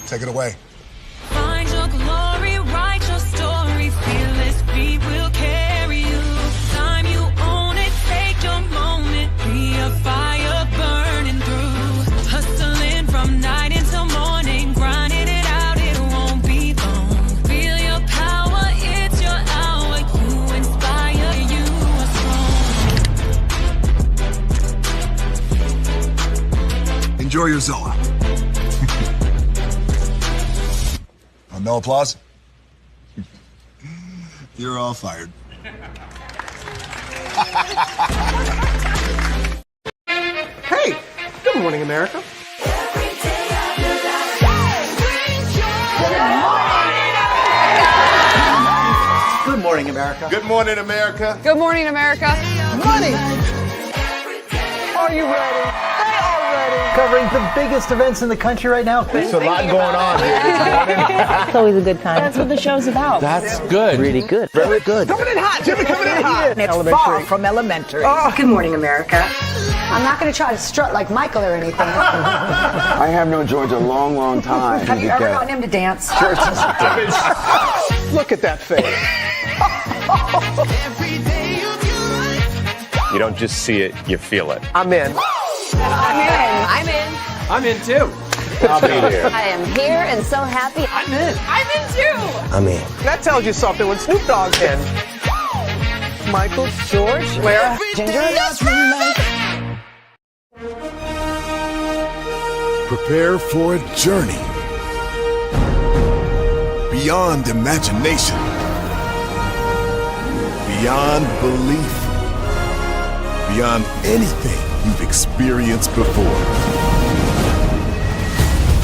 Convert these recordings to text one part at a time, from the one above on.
Take it away. Find your glory, write your story, fearless feet will carry you. Time you own it, take your moment, be a fire burning through. Hustling from night until morning, grinding it out, it won't be long. Feel your power, it's your hour, you inspire, you are strong. Enjoy your Zoa. No applause? You're all fired. Hey, good morning, America. Good morning, America. Good morning, America. Good morning, America. Money. Are you ready? They are ready. Covering the biggest events in the country right now. There's a lot going on here. It's always a good time. That's what the show's about. That's good. Really good. Very good. Coming in hot, Jimmy, coming in hot. It's far from elementary. Good morning, America. I'm not going to try to strut like Michael or anything. I have known George a long, long time. Have you ever gotten him to dance? Look at that face. You don't just see it, you feel it. I'm in. I'm in. I'm in too. I'll be there. I am here and so happy. I'm in. I'm in too. I'm in. That tells you something when Snoop Dogg's in. Michael, George, Lara, Ginger. Prepare for a journey beyond imagination, beyond belief, beyond anything you've experienced before.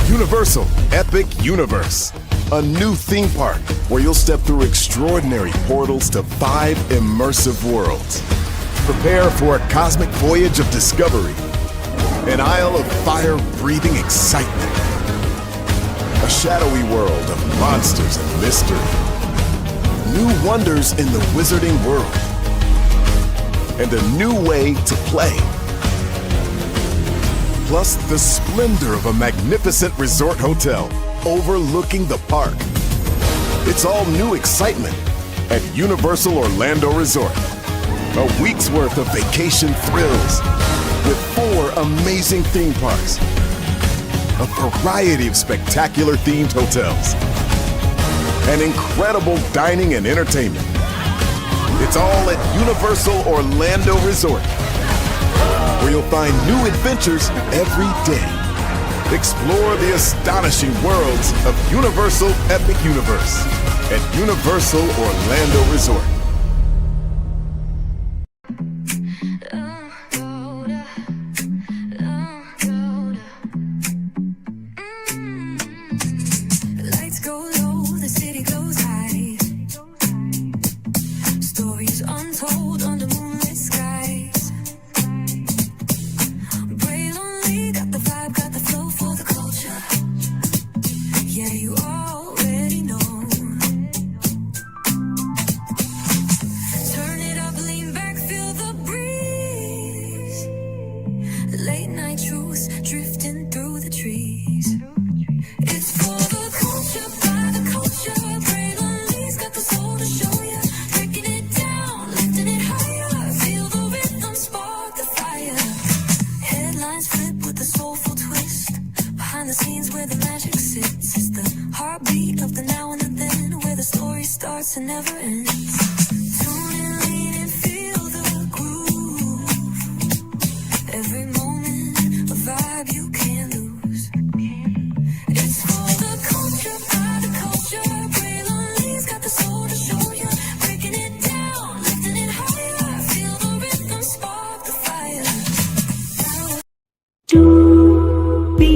Universal Epic Universe, a new theme park where you'll step through extraordinary portals to 5 immersive worlds. Prepare for a cosmic voyage of discovery, an isle of fire-breathing excitement, a shadowy world of monsters and mystery, new wonders in the wizarding world, and a new way to play. Plus the splendor of a magnificent resort hotel overlooking the park. It's all new excitement at Universal Orlando Resort. A week's worth of vacation thrills with 4 amazing theme parks, a variety of spectacular themed hotels, and incredible dining and entertainment. It's all at Universal Orlando Resort, where you'll find new adventures every day. Explore the astonishing worlds of Universal Epic Universe at Universal Orlando Resort. Lights go low, the city goes high. Stories untold under moonlit skies. Brave lonely, got the vibe, got the flow for the culture. Yeah, you already know. Turn it up, lean back, feel the breeze. Late night truths drifting through the trees. It's for the culture, by the culture. Brave lonely's got the soul to show ya. Breaking it down, lifting it higher. Feel the rhythm, spark the fire. Headlines flip with a soulful twist. Behind the scenes where the magic sits. It's the heartbeat of the now and the then, where the story starts and never ends. Tune in, lean and feel the groove. Every moment, a vibe you can't lose. It's for the culture, by the culture. Brave lonely's got the soul to show ya. Breaking it down, lifting it higher. Feel the rhythm, spark the fire. Do be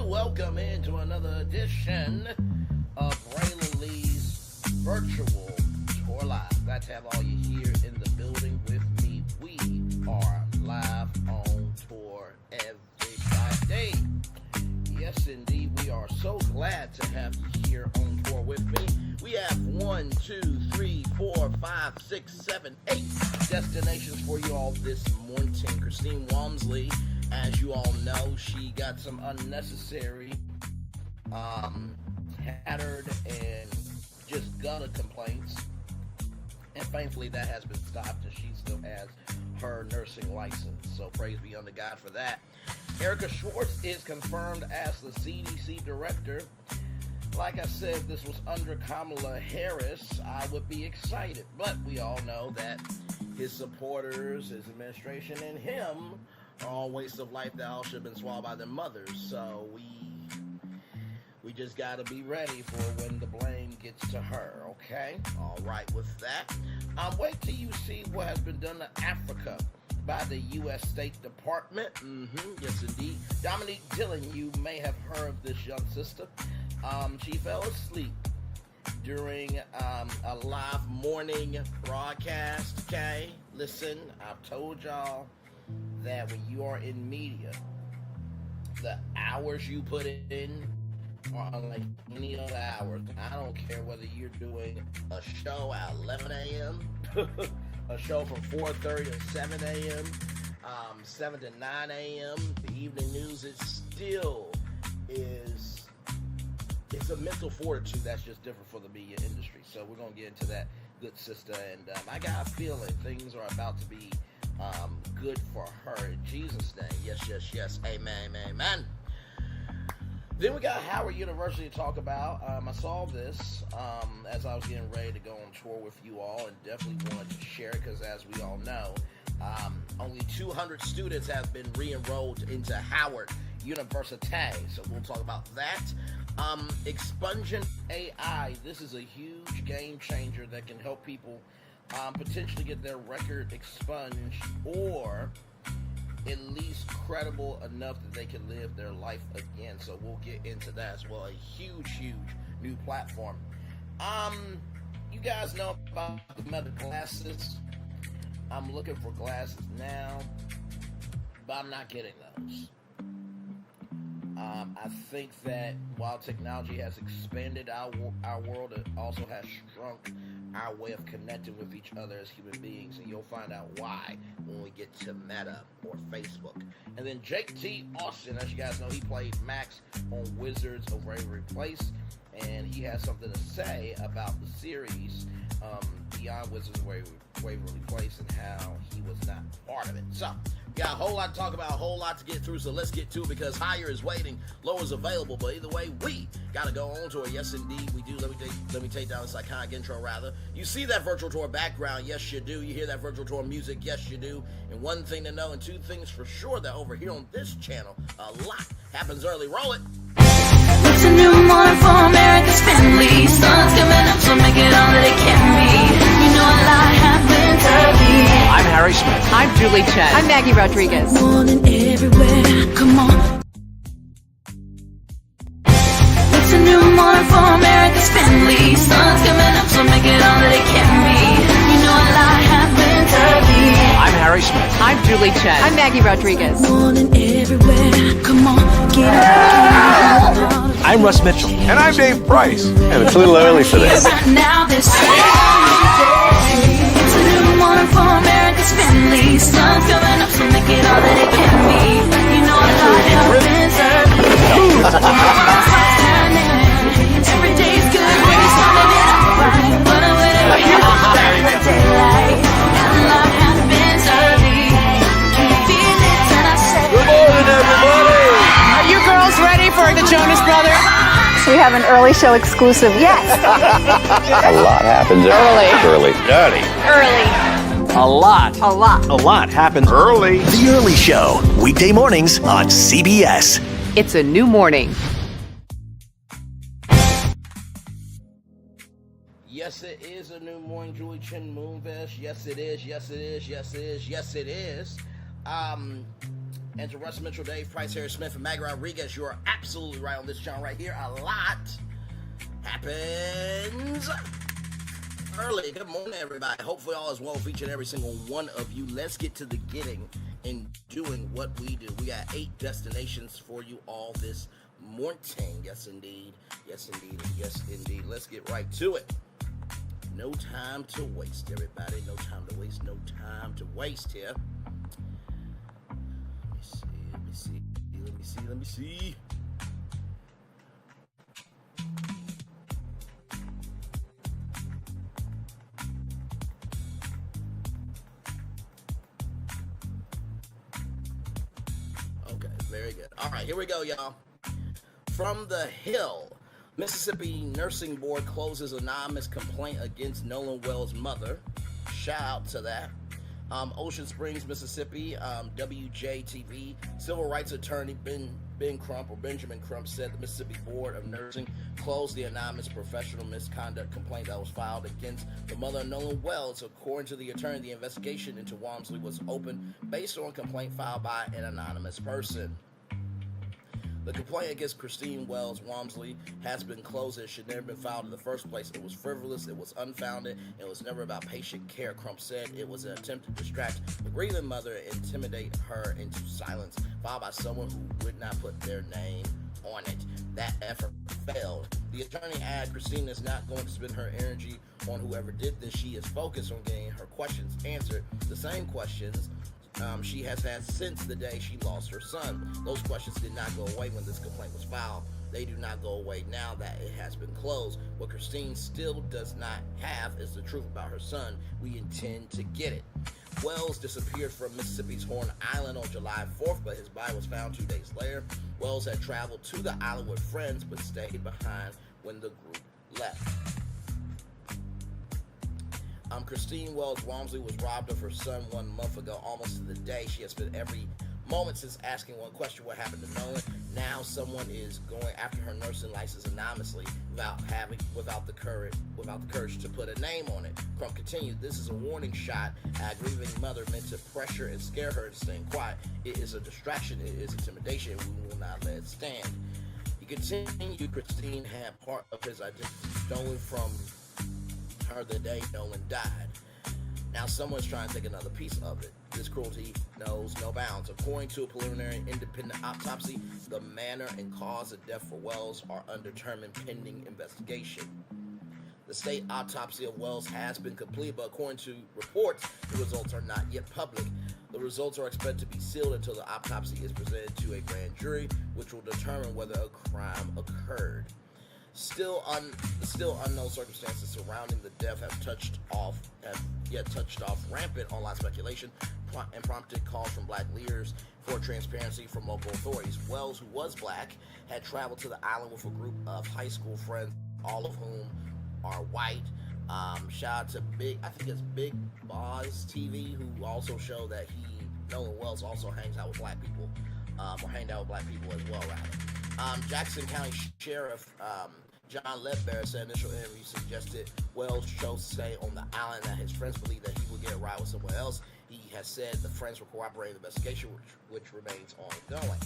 Welcome into another edition of Braylon Lee's virtual tour live. Glad to have all you here in the building with me. We are live on tour every Friday. Yes, indeed, we are so glad to have you here on tour with me. We have 1, 2, 3, 4, 5, 6, 7, 8 destinations for you all this morning. Christine Wonsley, as you all know, she got some unnecessary, tattered and just gutter complaints. And thankfully that has been stopped and she still has her nursing license. So praise be unto God for that. Erica Schwartz is confirmed as the CDC director. Like I said, if this was under Kamala Harris, I would be excited. But we all know that his supporters, his administration, and him are all wastes of life that all should have been swallowed by their mothers. So we just got to be ready for when the blame gets to her, okay? All right with that. Wait till you see what has been done to Africa by the U.S. State Department. Yes, indeed. Dominique Dillon, you may have heard of this young sister. She fell asleep during a live morning broadcast, okay? Listen, I've told y'all that when you are in media, the hours you put in are unlike any other hours. I don't care whether you're doing a show at 11 a.m., a show from 4:30 to 7 a.m., 7 to 9 a.m., the evening news, it still is, it's a mental fortitude that's just different for the media industry. So we're going to get into that, good sister, and I got a feeling things are about to be good for her in Jesus' name. Yes, yes, yes. Amen, amen. Then we got Howard University to talk about. I saw this as I was getting ready to go on tour with you all and definitely wanted to share it because as we all know, only 200 students have been re-enrolled into Howard University. So we'll talk about that. Expungementai. This is a huge game changer that can help people potentially get their record expunged or at least credible enough that they can live their life again. So we'll get into that as well. A huge, huge new platform. You guys know about the Meta glasses. I'm looking for glasses now, but I'm not getting those. I think that while technology has expanded our world, it also has shrunk our way of connecting with each other as human beings, and you'll find out why when we get to Meta or Facebook. And then JTA Austin, as you guys know, he played Max on Wizards of Waverly Place, and he has something to say about the series Beyond Wizards of Waverly Place and how he was not part of it. So, we got a whole lot to talk about, a whole lot to get through, so let's get to it because higher is waiting, lower is available, but either way, we got to go on to it. Yes, indeed, we do. Let me take down this iconic intro, rather. You see that virtual tour background? Yes, you do. You hear that virtual tour music? Yes, you do. And one thing to know and two things for sure that over here on this channel, a lot happens early. Roll it. It's a new morning for America's family. Sun's coming up, so make it all that it can be. You know a lot happens early. I'm Harry Smith. I'm Julie Chen. I'm Maggie Rodriguez. Morning everywhere, come on. It's a new morning for America's family. Sun's coming up, so make it all that it can be. You know a lot happens early. I'm Harry Smith. I'm Julie Chen. I'm Maggie Rodriguez. Morning everywhere, come on, get up. I'm Russ Mitchell. And I'm Dave Price. And it's a little early for this. Now this it's a new morning for America's family. Sun's coming up, so make it all that it can be. You know a lot happens early. Every day's good when you're starting it up right. But I'm waiting for you to start the daylight. And a lot happens early. Can you feel it? And I say, Good morning, everybody. Are you girls ready for the Jonas Brothers? We have an early show exclusive. Yes. A lot happens early. Dirty. A lot. A lot. A lot happens Early. The Early Show, weekday mornings on CBS. It's a new morning. Yes, it is a new Morning Julie Chin Moonvest. Yes, it is. Yes, it is. Yes, it is. Yes, it is. And to Russ Mitchell, Dave Price, Harry Smith, and Maggie Rodriguez, you are absolutely right on this channel right here. A lot happens early. Good morning, everybody. Hopefully all is well with each and every single one of you. Let's get to the getting and doing what we do. We got 8 destinations for you all this morning. Yes, indeed. Yes, indeed. Yes, indeed. Let's get right to it. No time to waste, everybody. No time to waste. No time to waste here. Let me see. Okay, very good. All right, here we go, y'all. From the Hill, Mississippi Nursing Board closes anonymous complaint against Nolan Wells' mother. Shout out to that. Ocean Springs, Mississippi, WJTV, civil rights attorney Benjamin Crump said the Mississippi Board of Nursing closed the anonymous professional misconduct complaint that was filed against the mother of Nolan Wells. According to the attorney, the investigation into Wonsley was open based on a complaint filed by an anonymous person. The complaint against Christine Wells Wonsley has been closed. It should never have been filed in the first place. It was frivolous, it was unfounded, it was never about patient care. Crump said it was an attempt to distract the grieving mother and intimidate her into silence, followed by someone who would not put their name on it. That effort failed. The attorney added Christine is not going to spend her energy on whoever did this. She is focused on getting her questions answered, the same questions she has had since the day she lost her son. Those questions did not go away when this complaint was filed. They do not go away now that it has been closed. What Christine still does not have is the truth about her son. We intend to get it. Wells disappeared from Mississippi's Horn Island on July 4th, but his body was found 2 days later. Wells had traveled to the island with friends, but stayed behind when the group left. Christine Wells Wonsley was robbed of her son 1 month ago, almost to the day. She has spent every moment since asking one question: what happened to Nolan? Now someone is going after her nursing license anonymously without the courage to put a name on it. Crump continued, this is a warning shot at a grieving mother meant to pressure and scare her into staying quiet. It is a distraction, it is intimidation, and we will not let it stand. He continued, Christine had part of his identity stolen from her the day Nolan died. Now someone's trying to take another piece of it. This cruelty knows no bounds. According to a preliminary independent autopsy, the manner and cause of death for Wells are undetermined pending investigation. The state autopsy of Wells has been completed, but according to reports, the results are not yet public. The results are expected to be sealed until the autopsy is presented to a grand jury, which will determine whether a crime occurred. Still unknown circumstances surrounding the death have touched off rampant online speculation and prompted calls from black leaders for transparency from local authorities. Wells, who was black, had traveled to the island with a group of high school friends, all of whom are white. Shout out to Big Boz TV, who also showed that Nolan Wells also hangs out with black people, or hanged out with black people as well, rather. Jackson County Sheriff John Ledbetter said initial interview suggested Wells chose to stay on the island, that his friends believe that he would get a ride with someone else. He has said the friends were cooperating in the investigation, which remains ongoing.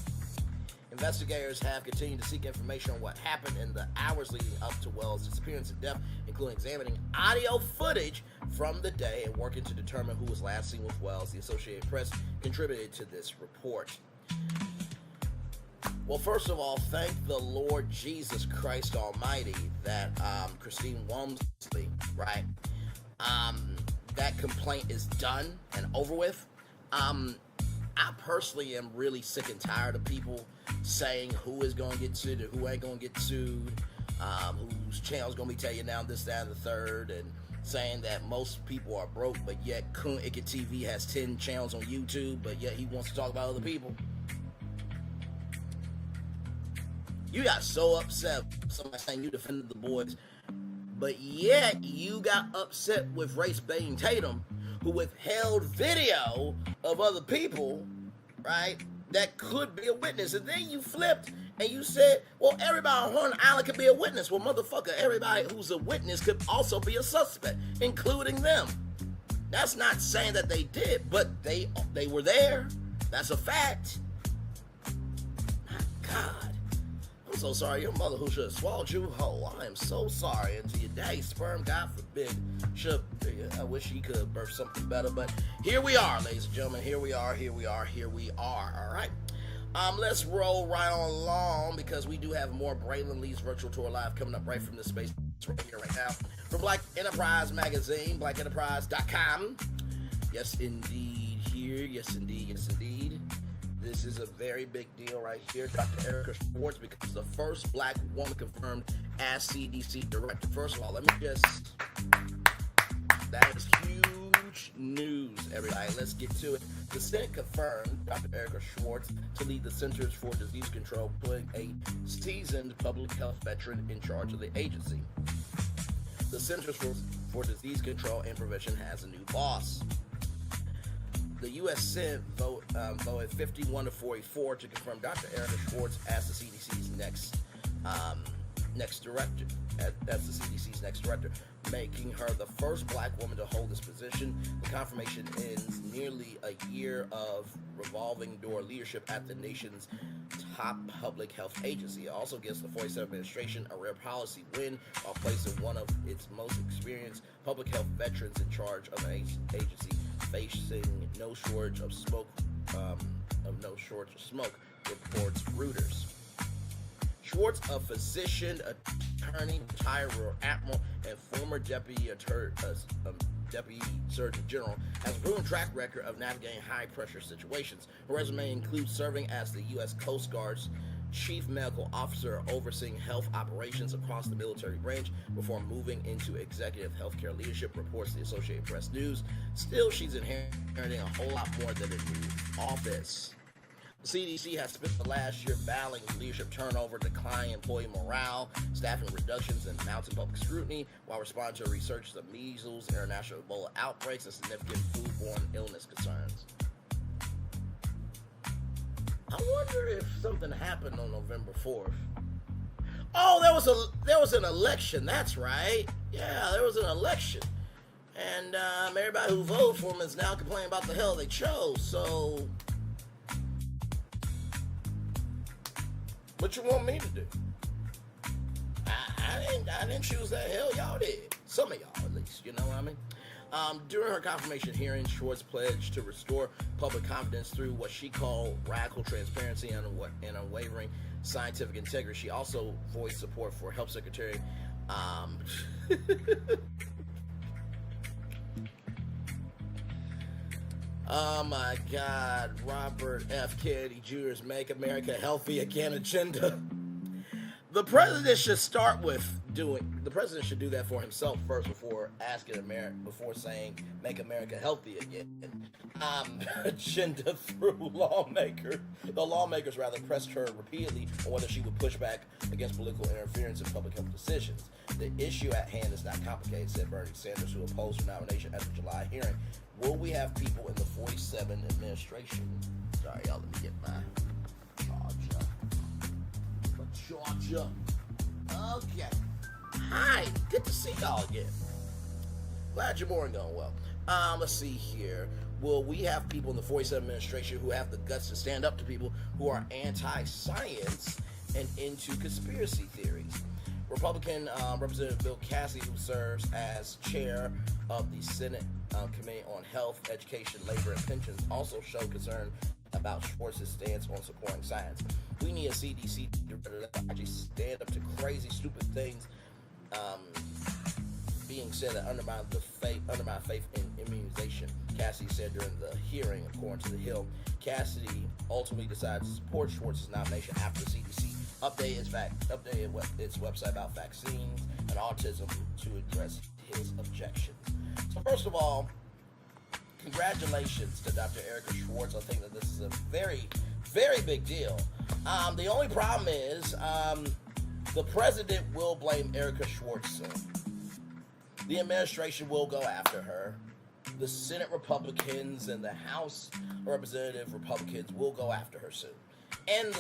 Investigators have continued to seek information on what happened in the hours leading up to Wells' disappearance and death, including examining audio footage from the day and working to determine who was last seen with Wells. The Associated Press contributed to this report. Well, first of all, thank the Lord Jesus Christ Almighty that Christine Wonsley, right, that complaint is done and over with. I personally am really sick and tired of people saying who is going to get sued and who ain't going to get sued, whose channel's going to be taken down, this, that, and the third, and saying that most people are broke, but yet Kun Icket TV has 10 channels on YouTube, but yet he wants to talk about other people. You got so upset with somebody saying you defended the boys, but yet you got upset with race-baiting Tatum, who withheld video of other people, right, that could be a witness. And then you flipped and you said, well, everybody on Horn Island could be a witness. Well, motherfucker, everybody who's a witness could also be a suspect, including them. That's not saying that they did, but they were there. That's a fact. My God. I'm so sorry. Your mother who should have swallowed you whole. I am so sorry. And to your daddy's sperm, God forbid. I wish he could have birthed something better. But here we are, ladies and gentlemen. Here we are. All right. Let's roll right on along because we do have more Braylon Lee's virtual tour live coming up right from this space right here, right now. From Black Enterprise Magazine, blackenterprise.com. Yes, indeed. Here. Yes, indeed. This is a very big deal right here. Dr. Erica Schwartz becomes the first black woman confirmed as CDC director. First of all, that is huge news, everybody. Let's get to it. The Senate confirmed Dr. Erica Schwartz to lead the Centers for Disease Control, putting a seasoned public health veteran in charge of the agency. The Centers for Disease Control and Prevention has a new boss. The U.S. Senate voted 51-44 to confirm Dr. Erica Schwartz as the CDC's next director. That's the CDC's next director, making her the first black woman to hold this position. The confirmation ends nearly a year of revolving door leadership at the nation's top public health agency. It also gives the 47th administration a rare policy win while placing one of its most experienced public health veterans in charge of an agency facing no shortage of smoke, reports Reuters. Schwartz, a physician, attorney, retired rear admiral, and former deputy surgeon general, has a proven track record of navigating high-pressure situations. Her resume includes serving as the U.S. Coast Guard's chief medical officer, overseeing health operations across the military branch before moving into executive healthcare leadership, reports the Associated Press News. Still, she's inheriting a whole lot more than a new office. The CDC has spent the last year battling leadership turnover, declining employee morale, staffing reductions, and mounting public scrutiny while responding to research of measles, international Ebola outbreaks, and significant foodborne illness concerns. I wonder if something happened on November 4th. Oh, there was an election. That's right. Yeah, there was an election. And everybody who voted for him is now complaining about the hell they chose. So, what you want me to do? I didn't choose that. Hell, y'all did. Some of y'all, at least. You know what I mean? During her confirmation hearing, Schwartz pledged to restore public confidence through what she called radical transparency and unwavering scientific integrity. She also voiced support for Health Secretary oh my God, Robert F. Kennedy Jr.'s Make America Healthy Again agenda. The president should the president should do that for himself first before before saying make America healthy again. Agenda through the lawmakers pressed her repeatedly on whether she would push back against political interference in public health decisions. The issue at hand is not complicated, said Bernie Sanders, who opposed her nomination at the July hearing. Will we have people in the 47 administration? Sorry, y'all, let me get my Georgia. Okay. Hi, good to see y'all again. Glad your morning going well. Let's see here. Will we have people in the 47 administration who have the guts to stand up to people who are anti-science and into conspiracy theories? Republican Representative Bill Cassidy, who serves as chair of the Senate Committee on Health, Education, Labor, and Pensions, also showed concern about Schwartz's stance on supporting science. We need a CDC director that actually stand up to crazy, stupid things being said that undermine faith in immunization, Cassidy said during the hearing, according to The Hill. Cassidy ultimately decided to support Schwartz's nomination after the CDC updated its website about vaccines and autism to address his objections. So first of all, congratulations to Dr. Erica Schwartz. I think that this is a very, very big deal. The only problem is the president will blame Erica Schwartz soon. The administration will go after her. the Senate Republicans and the House Representative Republicans will go after her soon, and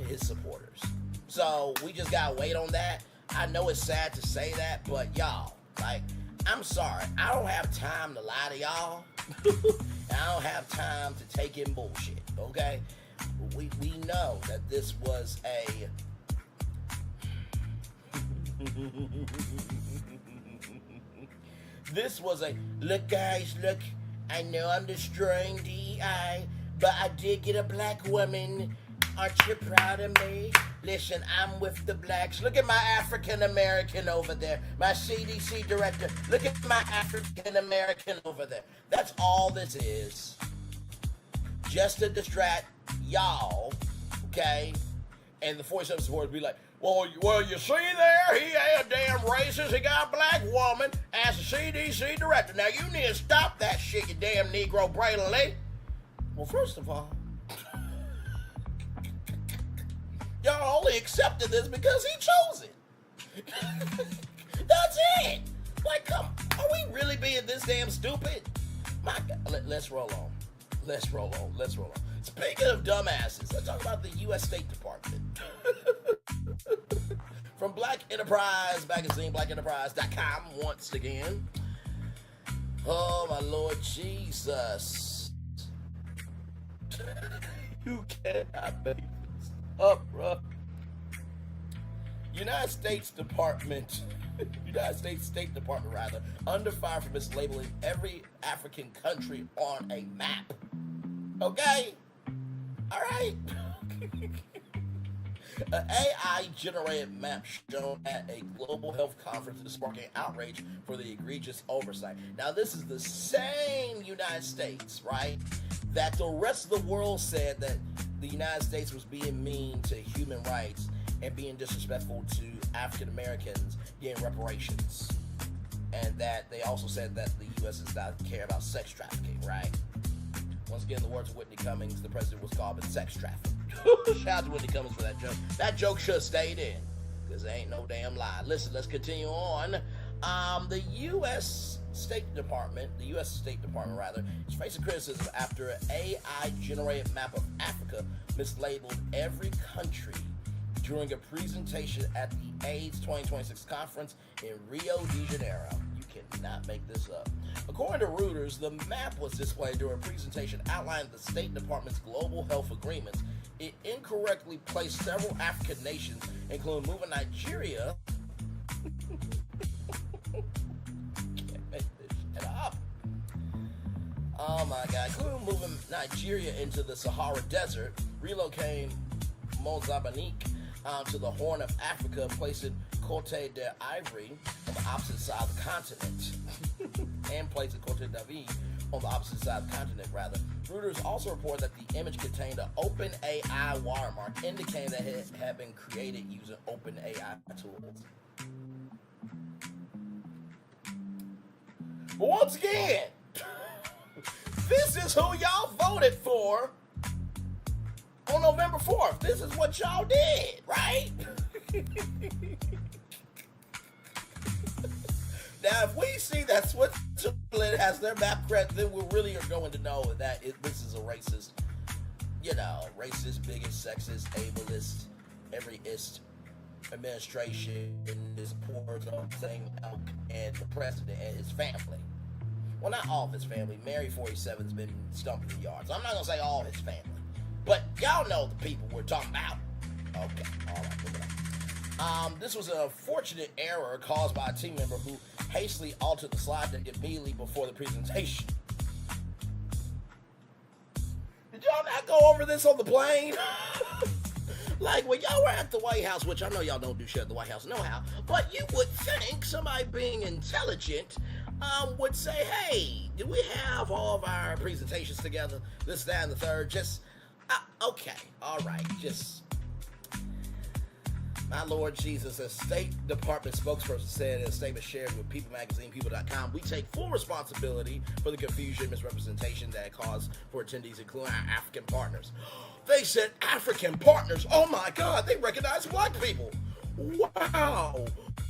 his supporters. So we just gotta wait on that. I know it's sad to say that, but y'all, like, I'm sorry, I don't have time to lie to y'all. I don't have time to take in bullshit, okay? We know that this was a look guys, look, I know I'm destroying DEI, but I did get a black woman. Aren't you proud of me? Listen, I'm with the blacks. Look at my African American over there. My CDC director. Look at my African American over there. That's all this is. Just to distract y'all, okay? And the 47 supporters be like, well, you see there? He ain't a damn racist. He got a black woman as a CDC director. Now, you need to stop that shit, you damn Negro Braylon Lee. Well, first of all, y'all only accepted this because he chose it. That's it. Like, come, are we really being this damn stupid? My God, let's roll on. Let's roll on. Speaking of dumbasses, let's talk about the U.S. State Department. From Black Enterprise magazine, blackenterprise.com, once again. Oh, my Lord Jesus. You cannot make this up, bro. United States State Department, under fire for mislabeling every African country on a map. Okay? All right? An AI-generated map shown at a global health conference is sparking outrage for the egregious oversight. Now, this is the same United States, right, that the rest of the world said that the United States was being mean to human rights and being disrespectful to African Americans getting reparations. And that they also said that the U.S. does not care about sex trafficking, right? Once again, the words of Whitney Cummings, the president was called sex trafficking. Shout out to Whitney Cummings for that joke. That joke should have stayed in, because there ain't no damn lie. Listen, let's continue on. The U.S. State Department, is facing criticism after an AI-generated map of Africa mislabeled every country during a presentation at the AIDS 2026 conference in Rio de Janeiro. You cannot make this up. According to Reuters, the map was displayed during a presentation outlining the State Department's global health agreements. It incorrectly placed several African nations, including moving Nigeria. Can't make this shit up. Oh my God. Including moving Nigeria into the Sahara Desert, relocating Mozambique to the Horn of Africa, placing Cote d'Ivoire on the opposite side of the continent, and placing Cote d'Ivoire on the opposite side of the continent, rather. Reuters also reported that the image contained an OpenAI watermark, indicating that it had been created using OpenAI tools. But once again, this is who y'all voted for on November 4th. This is what y'all did, right? Now, if we see that Switzerland has their map correct, then we really are going to know that this is a racist, biggest, sexist, ableist, everyist administration is poor of the same elk and the president and his family. Well, not all of his family. Mary 47's been stumping the yard. So I'm not going to say all his family. But y'all know the people we're talking about. Okay, all right, moving on. This was an unfortunate error caused by a team member who hastily altered the slide deck immediately before the presentation. Did y'all not go over this on the plane? Like, when y'all were at the White House, which I know y'all don't do shit at the White House, no how, but you would think somebody being intelligent would say, hey, do we have all of our presentations together? This, that, and the third. Just, okay, all right, just... My Lord Jesus, a State Department spokesperson said in a statement shared with People Magazine, People.com, we take full responsibility for the confusion and misrepresentation that caused for attendees, including our African partners. They said African partners. Oh my God, they recognize black people. Wow.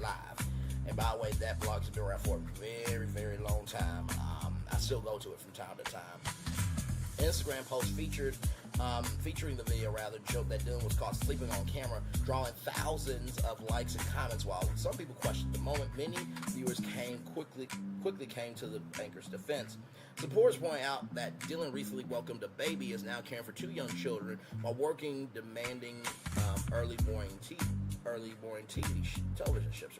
Live. And by the way, that blog's been around for a very, very long time. I still go to it from time to time. Instagram post featuring the video joked that Dillon was caught sleeping on camera, drawing thousands of likes and comments, while some people questioned the moment. Many viewers quickly came to the anchor's defense. Supporters point out that Dillon recently welcomed a baby, is now caring for 2 young children while working demanding early morning television shifts,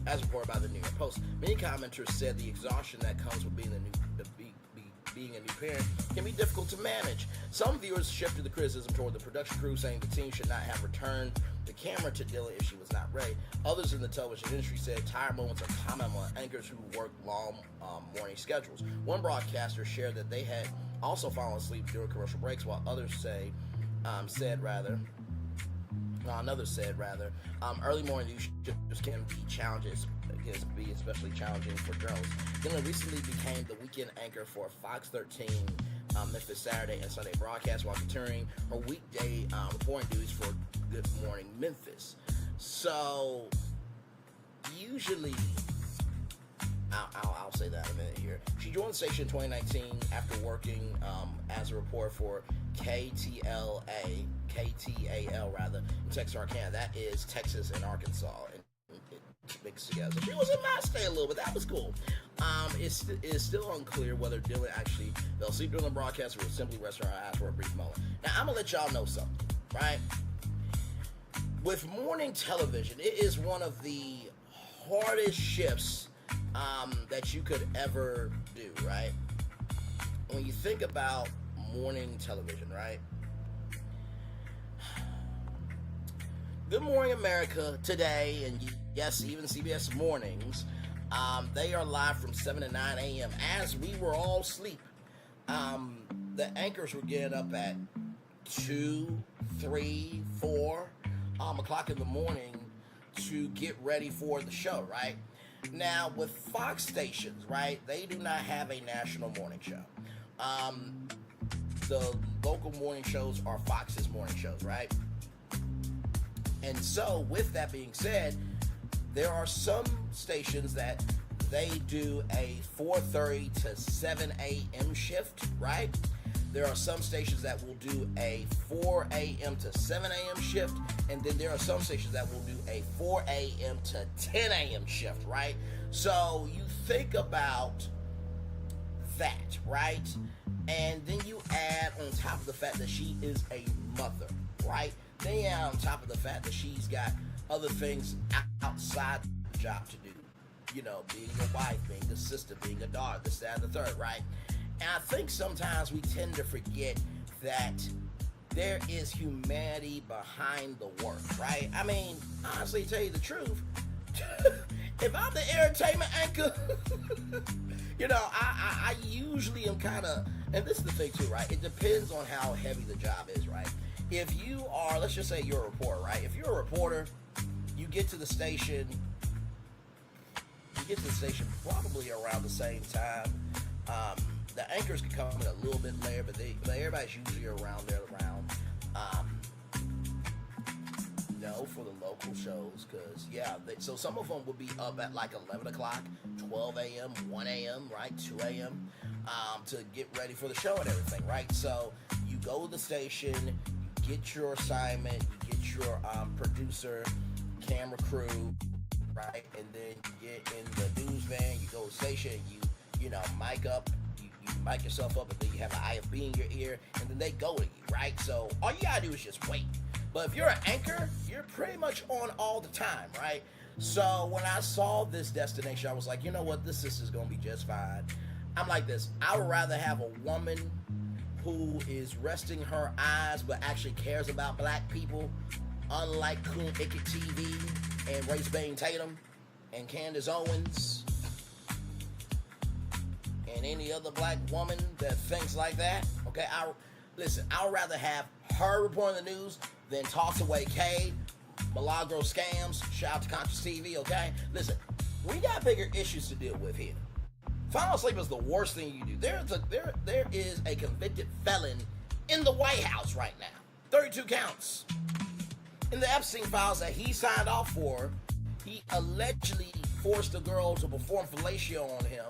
as reported by the New York Post. Many commenters said the exhaustion that comes with being being a new parent can be difficult to manage. Some viewers shifted the criticism toward the production crew, saying the team should not have returned the camera to Dillon if she was not ready. Others in the television industry said tired moments are common among anchors who work long morning schedules. One broadcaster shared that they had also fallen asleep during commercial breaks, while others said early morning news can be especially challenging for journalists. Dillon recently became the weekend anchor for Fox 13 Memphis Saturday and Sunday broadcast, while continuing her weekday reporting duties for Good Morning Memphis. So usually, I'll say that in a minute here. She joined the station in 2019 after working as a reporter for KTAL in Texarkana. That is Texas and Arkansas, and it mixed together. So she was in my state a little bit. That was cool. It's still unclear whether Dillon actually fell asleep during the broadcast or simply rested her eyes for a brief moment. Now, I'm going to let y'all know something, right? With morning television, it is one of the hardest shifts that you could ever do, right? When you think about morning television, right? Good Morning America today, and yes, even CBS Mornings, they are live from 7 to 9 a.m. As we were all asleep, the anchors were getting up at 2, 3, 4 o'clock in the morning to get ready for the show, right? Now, with Fox stations, right, they do not have a national morning show. The local morning shows are Fox's morning shows, right? And so, with that being said, there are some stations that they do a 4:30 to 7 a.m. shift, right? There are some stations that will do a 4 a.m. to 7 a.m. shift, and then there are some stations that will do a 4 a.m. to 10 a.m. shift, right? So you think about that, right? And then you add on top of the fact that she is a mother, right? Then you add on top of the fact that she's got other things outside the job to do. You know, being a wife, being a sister, being a daughter, this, that, and the third, right? And I think sometimes we tend to forget that there is humanity behind the work, right? I mean, honestly, to tell you the truth, if I'm the entertainment anchor, you know, I usually am kind of, and this is the thing too, right? It depends on how heavy the job is, right? If you are, let's just say you're a reporter, right? If you're a reporter, you get to the station probably around the same time. The anchors can come in a little bit later, but everybody's usually around there for the local shows, because so some of them will be up at like 11 o'clock, 12 a.m., 1 a.m., right, 2 a.m. To get ready for the show and everything, right? So you go to the station, you get your assignment, you get your producer, camera crew, right, and then you get in the news van, you go to the station, you mic up, you mic yourself up, and then you have an IFB in your ear, and then they go to you, right? So all you gotta do is just wait. But if you're an anchor, you're pretty much on all the time, right? So when I saw this destination, I was like, you know what, this is gonna be just fine. I'm like this, I would rather have a woman who is resting her eyes but actually cares about black people, unlike Coon Ickett TV and Race Bain Tatum and Candace Owens and any other black woman that thinks like that. Okay, I would rather have her reporting the news than toss away K, Milagro Scams, shout out to Conscious TV, okay? Listen, we got bigger issues to deal with here. Falling asleep is the worst thing you do. There is a convicted felon in the White House right now. 32 counts. In the Epstein files that he signed off for, he allegedly forced a girl to perform fellatio on him,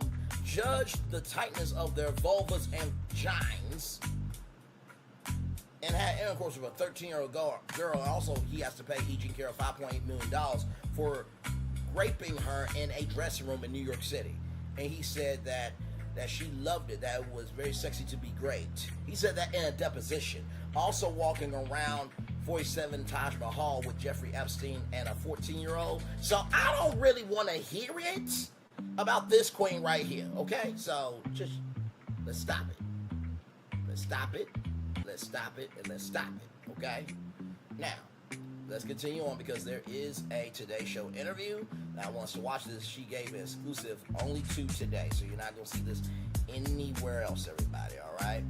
judged the tightness of their vulvas and vagines, and had intercourse with a 13-year-old girl. Also, he has to pay E.G. Carroll $5.8 million for raping her in a dressing room in New York City. And he said that she loved it, that it was very sexy to be great. He said that in a deposition. Also walking around 47 Taj Mahal with Jeffrey Epstein and a 14-year-old. So I don't really want to hear it about this queen right here, okay? So just, let's stop it. Let's stop it. Let's stop it, and let's stop it, okay? Now, let's continue on because there is a Today Show interview that wants to watch this. She gave an exclusive only to Today, so you're not going to see this anywhere else, everybody, all right?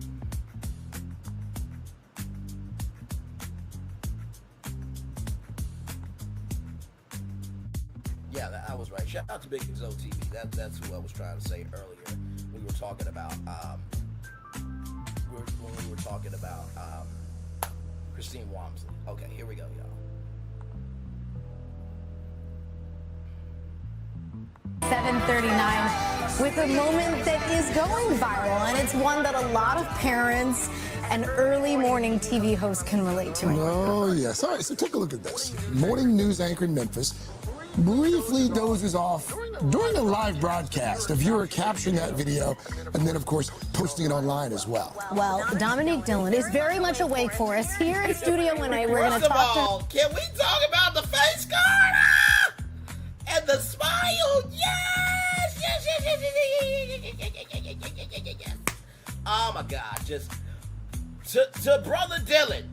Yeah, I was right. Shout out to Big Exo TV. That's who I was trying to say earlier. We were talking about, when we were talking about Christine Wonsley. Okay, here we go, y'all. 7:39 with a moment that is going viral, and it's one that a lot of parents and early morning TV hosts can relate to. Oh, yes. All right, so take a look at this. Morning news anchor in Memphis briefly dozes off during a live broadcast. A viewer capturing that video and then, of course, posting it online as well. Well, Dominique Dillon is very much awake for us here in studio when we're going to talk to... Can we talk about the face card? And the smile? Yes! Yes, yes, yes, yes. Oh, my God. Just... To Brother Dillon,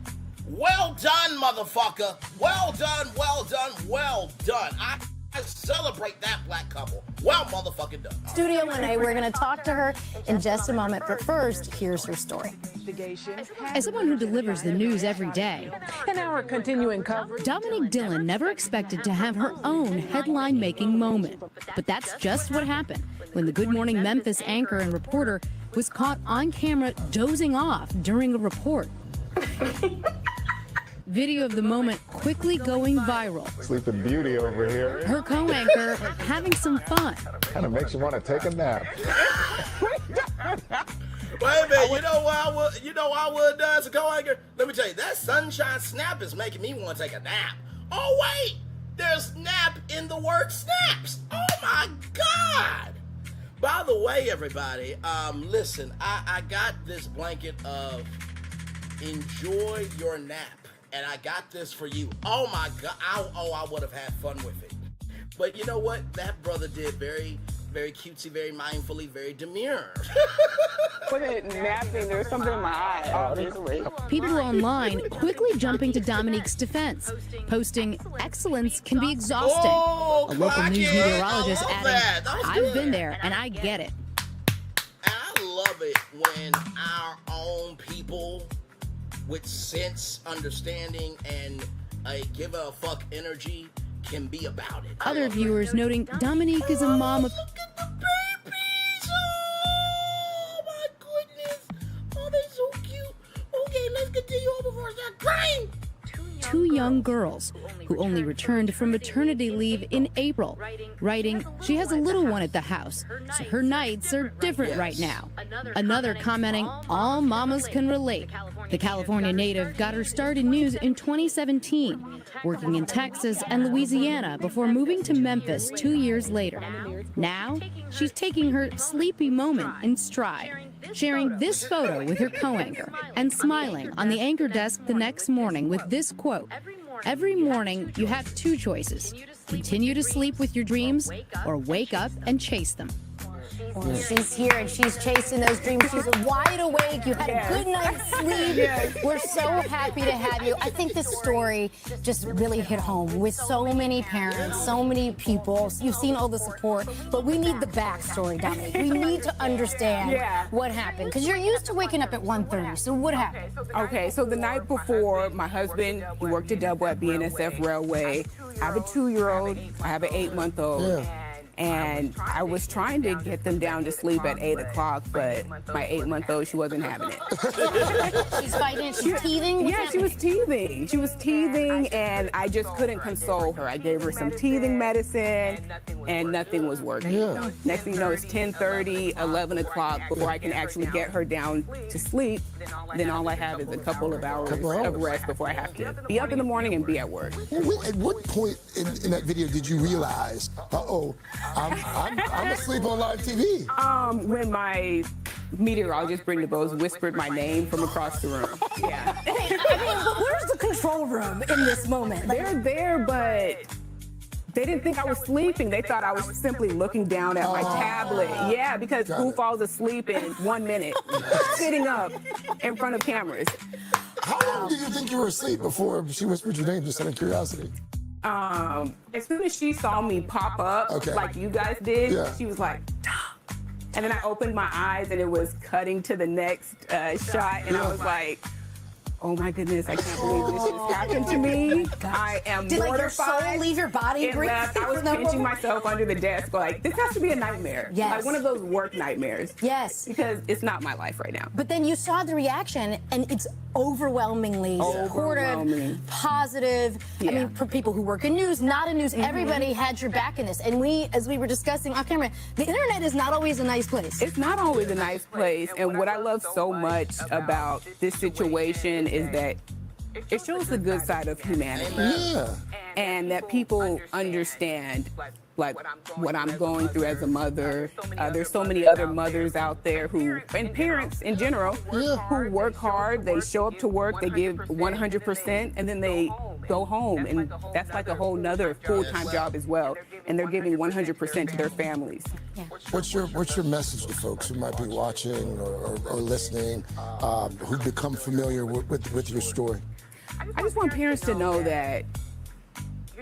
well done, motherfucker. Well done, well done, well done. I celebrate that black couple. Well motherfucking done. Studio Monday, we're going to talk to her in just a moment, but first, here's her story. As someone who delivers the news every day, And now we're continuing coverage. Dominique Dillon never expected to have her own headline-making moment. But that's just what happened when the Good Morning Memphis anchor and reporter was caught on camera dozing off during a report. Video of the moment quickly going viral. Sleeping Beauty over here. Her co-anchor having some fun. Kind of makes you want to take a nap. Wait a minute, you know what I would do as a co-anchor? Let me tell you, that sunshine snap is making me want to take a nap. Oh wait, there's nap in the word snaps. Oh my God. By the way, everybody, listen, I got this blanket of enjoy your nap, and I got this for you. Oh my God, I would have had fun with it. But you know what? That brother did very, very cutesy, very mindfully, very demure. With it napping, there's something in my eye, obviously. People online quickly jumping to Dominique's defense, posting, "Excellence can be exhausting." A local news meteorologist adding, "I've been there and I get it." And I love it when our own people with sense, understanding, and a give a fuck energy can be about it. Other viewers noting Dominique is a mom of... Look at the babies! Oh my goodness! Oh, they're so cute. Okay, let's continue on before I start crying. Two young girls who only returned from maternity leave in April, writing, "She has a little one at the house, so her nights are different right now." Another commenting, "All mamas can relate." The California native got her start in news in 2017, working in Texas and Louisiana before moving to Memphis 2 years later. Now, she's taking her sleepy moment in stride, sharing this photo with her co-anchor and smiling on the anchor desk the next morning with this quote, "Every morning you have two choices. Continue to sleep with your dreams or wake up and chase them." Well, she's here and she's chasing those dreams. She's wide awake. You had a good night's sleep. We're so happy to have you. I think this story just really hit home with so many parents, so many people. You've seen all the support, but we need the backstory, Dominique. We need to understand what happened, because you're used to waking up at 1:30. So what happened? Okay, so the night before, my husband, he worked a double at BNSF Railway. I have a 2-year-old. I have an 8-month-old. And I was trying to get them down to sleep at 8 o'clock, but my 8-month-old, she wasn't having it. She's fighting, she's teething? Yeah, she was teething. She was teething, and I just couldn't console her. I gave her some teething medicine, and nothing was working. Yeah. Next thing you know, it's 10:30, 11 o'clock before I can actually get her down to sleep. Then all I have is a couple of hours of rest before I have to be up in the morning and be at work. At what point in that video did you realize, I'm asleep on live TV? When my meteorologist Brenda Bowes whispered my name from across the room. Yeah. I mean, but where's the control room in this moment? They're there, but they didn't think I was sleeping. They thought I was simply looking down at my tablet. Yeah, because who falls asleep in 1 minute sitting up in front of cameras? How long did you think you were asleep before she whispered your name, just out of curiosity? As soon as she saw me pop up, like you guys did, she was like, and then I opened my eyes and it was cutting to the next shot, and I was like, oh my goodness, I can't believe this just happened to me. I am Did mortified. like your soul leave your body? It left. I was pinching myself under the desk like, this has to be a nightmare. Yes. Like one of those work nightmares. Yes. Because it's not my life right now. But then you saw the reaction, and it's overwhelmingly supportive, positive. I mean, for people who work in news, not in news, everybody had your back in this. And we, as we were discussing off camera, the internet is not always a nice place. It's not always a nice place. And what I love so much about this situation is that it shows the good side of humanity. Yeah. And that people understand like what I'm going through as a mother. There's so many other mothers out there who, and parents in general, who work hard, they show up to work, they give 100%, and then they go home. And that's like a whole nother full-time job as well. And they're giving 100% to their families. What's your message to folks who might be watching or listening, who've become familiar with your story? I just want parents to know that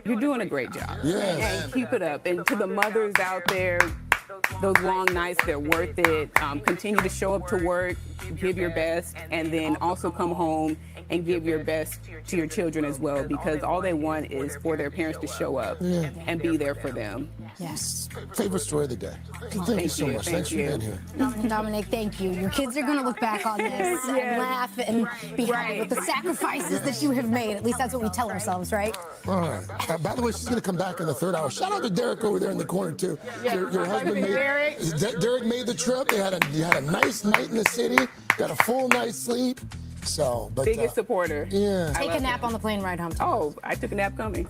you're doing a great job. Yes. And keep it up. And to the mothers out there, those long nights, they're worth it. Continue to show up to work, give your best, and then also come home and give your best to your children as well, because all they want is for their parents to show up and be there for them. Yes. Favorite story of the day. Thank you so much. Thanks for being here. Dominique, thank you. Your kids are going to look back on this and laugh and be happy with the sacrifices that you have made. At least that's what we tell ourselves, right? All right. By the way, she's going to come back in the third hour. Shout out to Derek over there in the corner, too. Your husband Derek made the trip. You had a nice night in the city, got a full night's sleep. So, but, biggest supporter. Yeah. Take a nap on the plane ride home. Oh, I took a nap coming.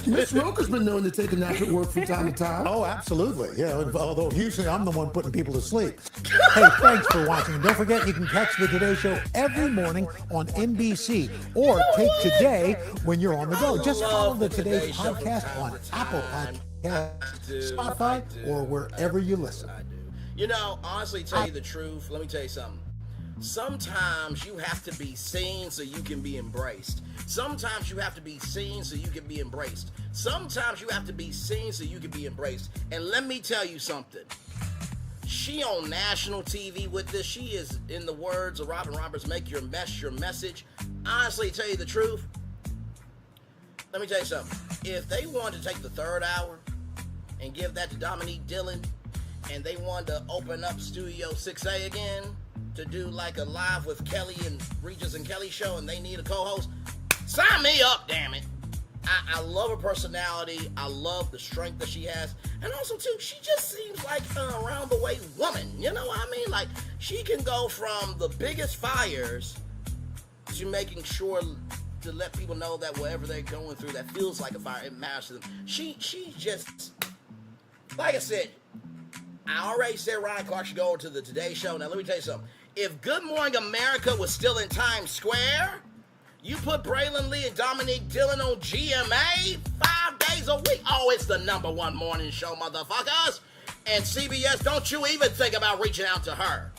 Miss Roker's been known to take a nap at work from time to time. Oh, absolutely. Yeah, although usually I'm the one putting people to sleep. Hey, thanks for watching. And don't forget, you can catch the Today Show every morning on NBC or take Today when you're on the go. Just follow the Today podcast on Apple Podcasts, Spotify, or wherever you listen. You know, honestly, tell you the truth, let me tell you something. Sometimes you have to be seen so you can be embraced. Sometimes you have to be seen so you can be embraced. Sometimes you have to be seen so you can be embraced. And let me tell you something. She on national TV with this. She is, in the words of Robin Roberts, make your mess your message. Honestly, tell you the truth. Let me tell you something. If they wanted to take the third hour and give that to Dominique Dillon, and they wanted to open up Studio 6A again, to do like a live with Kelly and Regis and Kelly show, and they need a co-host, sign me up, damn it. I love her personality. I love the strength that she has. And also, too, she just seems like an around-the-way woman. You know what I mean? Like, she can go from the biggest fires to making sure to let people know that whatever they're going through that feels like a fire, it matters to them. She just, like I said, I already said Ryan Clark should go to the Today Show. Now, let me tell you something. If Good Morning America was still in Times Square, you put Braylon Lee and Dominique Dillon on GMA 5 days a week. Oh, it's the #1 morning show, motherfuckers. And CBS, don't you even think about reaching out to her.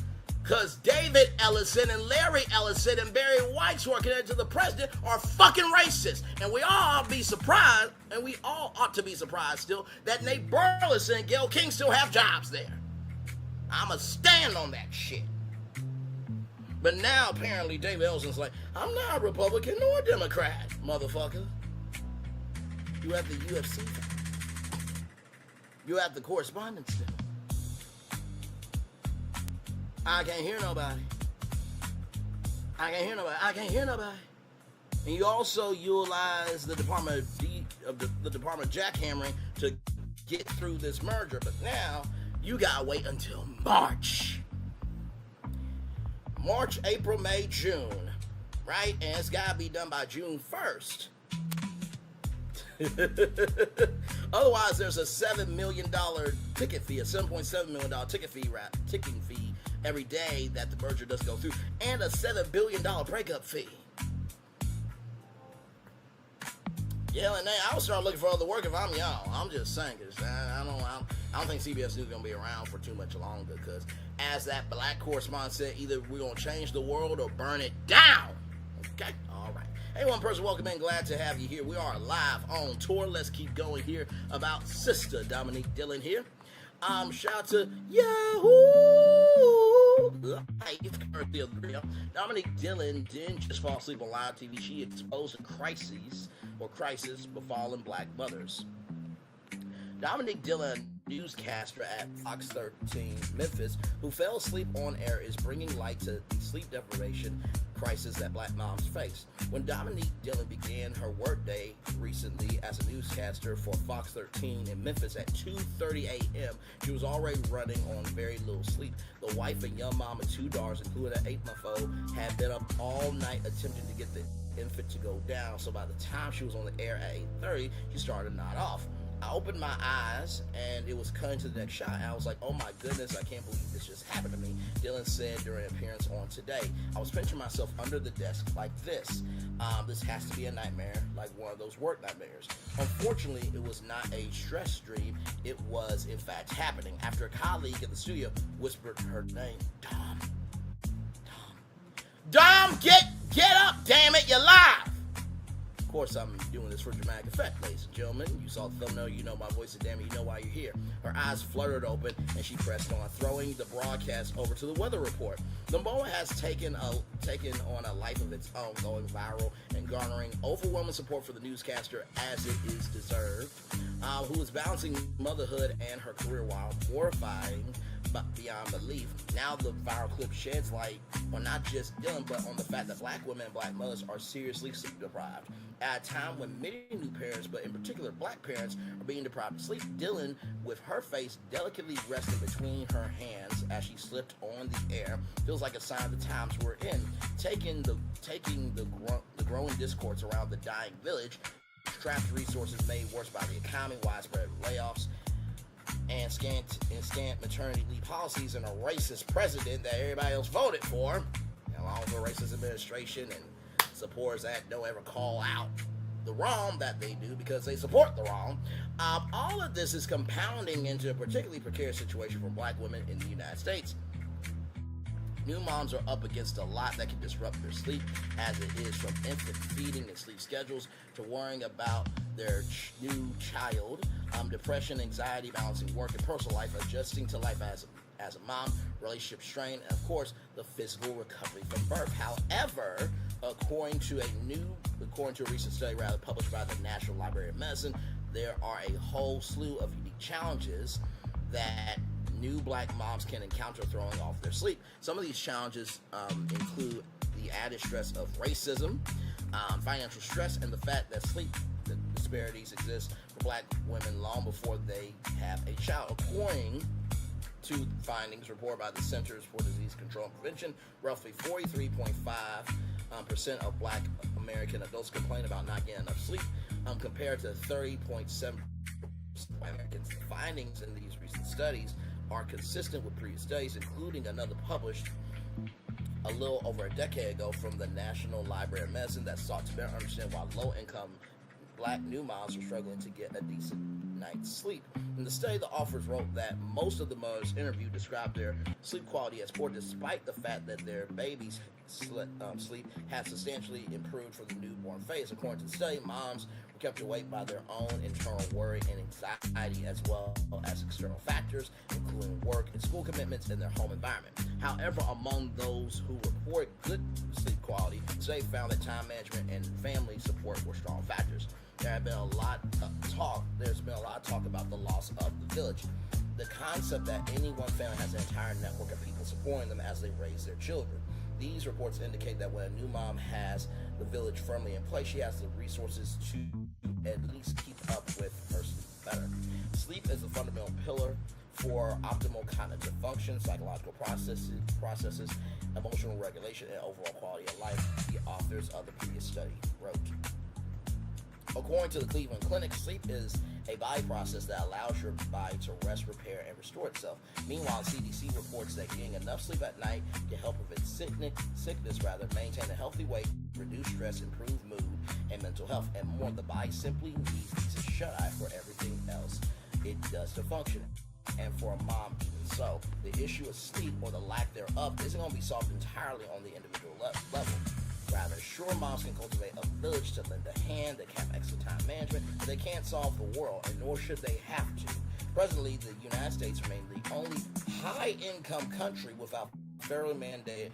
Because David Ellison and Larry Ellison and Barry White, who are connected to the president, are fucking racist. And we all ought to be surprised, and we all ought to be surprised still, that Nate Burleson and Gayle King still have jobs there. I'ma stand on that shit. But now, apparently, David Ellison's like, I'm not a Republican nor a Democrat, motherfucker. You at the UFC fight. You have the correspondence still. I can't hear nobody. I can't hear nobody. I can't hear nobody. And you also utilize the Department of the Department of jackhammering to get through this merger. But now you gotta wait until March. March, April, May, June, right? And it's gotta be done by June 1st. Otherwise, there's a $7 million ticket fee, a $7.7 million ticking fee every day that the merger does go through, and a $7 billion breakup fee. Yeah, and I would start looking for other work if I'm y'all. I'm just saying, cause I don't think CBS News is gonna be around for too much longer. Because as that black correspondent said, either we're gonna change the world or burn it down. Okay, all right. Hey, one person, welcome in. Glad to have you here. We are live on tour. Let's keep going here about Sister Dominique Dillon here. Shout out to Yahoo! Dominique Dillon didn't just fall asleep on live TV. She exposed a crisis befalling black mothers. Dominique Dillon, newscaster at Fox 13 Memphis, who fell asleep on air, is bringing light to the sleep deprivation crisis that black moms face. When Dominique Dillon began her workday recently as a newscaster for Fox 13 in Memphis at 2:30 a.m., she was already running on very little sleep. The wife and young mom of 2 daughters, including an 8-month-old, had been up all night attempting to get the infant to go down. So by the time she was on the air at 8:30, she started to nod off. I opened my eyes, and it was cutting to the next shot. And I was like, oh my goodness, I can't believe this just happened to me. Dillon said during an appearance on Today, I was pinching myself under the desk like this. This has to be a nightmare, like one of those work nightmares. Unfortunately, it was not a stress dream. It was, in fact, happening after a colleague in the studio whispered her name, Dom, get up, damn it, you're live. Of course, I'm doing this for dramatic effect, ladies and gentlemen. You saw the thumbnail, you know my voice, and damn it, you know why you're here. Her eyes fluttered open, and she pressed on, throwing the broadcast over to the weather report. The moment has taken on a life of its own, going viral and garnering overwhelming support for the newscaster, as it is deserved, who is balancing motherhood and her career while horrifying but beyond belief. Now the viral clip sheds light on not just Dillon, but on the fact that black women and black mothers are seriously sleep deprived. At a time when many new parents, but in particular black parents, are being deprived of sleep, Dillon, with her face delicately resting between her hands as she slipped on the air, feels like a sign of the times we're in. Taking the growing discourse around the dying village, strapped resources made worse by the economy, widespread layoffs, and scant maternity leave policies, and a racist president that everybody else voted for, along with a racist administration and supporters that don't ever call out the wrong that they do because they support the wrong. All of this is compounding into a particularly precarious situation for black women in the United States. New moms are up against a lot that can disrupt their sleep, as it is from infant feeding and sleep schedules to worrying about their new child, depression, anxiety, balancing work and personal life, adjusting to life as a mom, relationship strain, and of course the physical recovery from birth. However, according to a recent study published by the National Library of Medicine, there are a whole slew of unique challenges that new black moms can encounter throwing off their sleep. Some of these challenges include the added stress of racism, financial stress, and the fact that sleep disparities exist for black women long before they have a child. According to findings reported by the Centers for Disease Control and Prevention, roughly 43.5% of black American adults complain about not getting enough sleep, compared to 30.7% of Americans. Findings in these recent studies are consistent with previous studies, including another published a little over a decade ago from the National Library of Medicine that sought to better understand why low-income black new moms are struggling to get a decent night's sleep. In the study, the authors wrote that most of the mothers interviewed described their sleep quality as poor, despite the fact that their babies' sleep has substantially improved for the newborn phase. According to the study, moms were kept awake by their own internal worry and anxiety, as well as external factors, including work and school commitments in their home environment. However, among those who report good sleep quality, the study found that time management and family support were strong factors. there's been a lot of talk about the loss of the village. The concept that any one family has an entire network of people supporting them as they raise their children. These reports indicate that when a new mom has the village firmly in place, she has the resources to at least keep up with her sleep better. Sleep is a fundamental pillar for optimal cognitive function, psychological processes, emotional regulation, and overall quality of life, the authors of the previous study wrote. According to the Cleveland Clinic, sleep is a body process that allows your body to rest, repair, and restore itself. Meanwhile, CDC reports that getting enough sleep at night can help prevent sickness, maintain a healthy weight, reduce stress, improve mood, and mental health, and more. The body simply needs to shut eye for everything else it does to function. And for a mom, even so, the issue of sleep or the lack thereof isn't going to be solved entirely on the individual level. Rather, sure, moms can cultivate a village to lend a hand, they can have extra time management, but they can't solve the world, and nor should they have to. Presently, the United States remains the only high-income country without federally mandated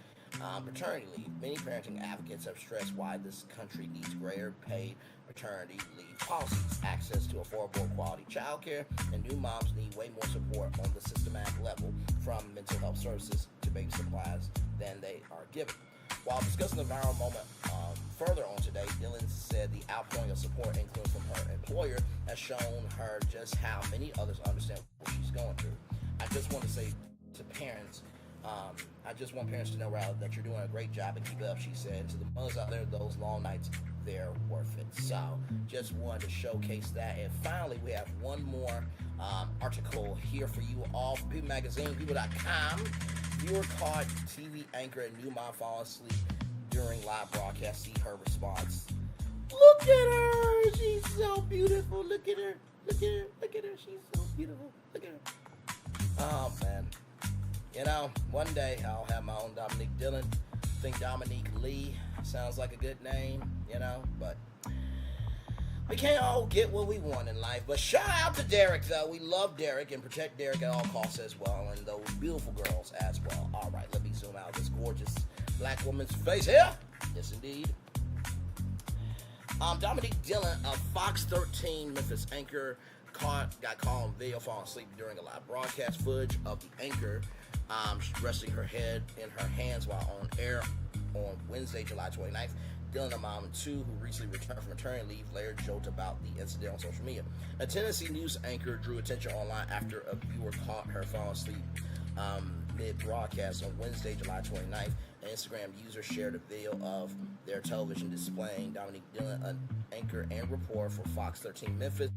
paternity leave. Many parenting advocates have stressed why this country needs greater paid paternity leave policies, access to affordable quality childcare, and new moms need way more support on the systematic level, from mental health services to baby supplies, than they are given. While discussing the viral moment further on today, Dillon said the outpouring of support, including from her employer, has shown her just how many others understand what she's going through. I just want to say to parents, I just want parents to know, rather, that you're doing a great job and keep it up, she said. To the mothers out there, those long nights, they're worth it. So, just wanted to showcase that. And finally, we have one more article here for you all from People Magazine, people.com. Viewer caught TV anchor and new mom falling asleep during live broadcast. See her response. Look at her. She's so beautiful. Look at her. Look at her. Look at her. She's so beautiful. Look at her. Oh, man. You know, one day I'll have my own Dominique Dillon. I think Dominique Lee sounds like a good name, you know, but we can't all get what we want in life. But shout out to Derek, though. We love Derek and protect Derek at all costs as well, and those beautiful girls as well. All right, let me zoom out this gorgeous black woman's face here. Yes, indeed. Dominique Dillon, a Fox 13 Memphis anchor, got caught on video falling asleep during a live broadcast. Footage of the anchor resting her head in her hands while on air on Wednesday, July 29th. Dillon, a mom of two who recently returned from maternity leave, later joked about the incident on social media. A Tennessee news anchor drew attention online after a viewer caught her falling asleep mid-broadcast on Wednesday, July 29th. An Instagram user shared a video of their television displaying Dominique Dillon, an anchor and reporter for Fox 13 Memphis,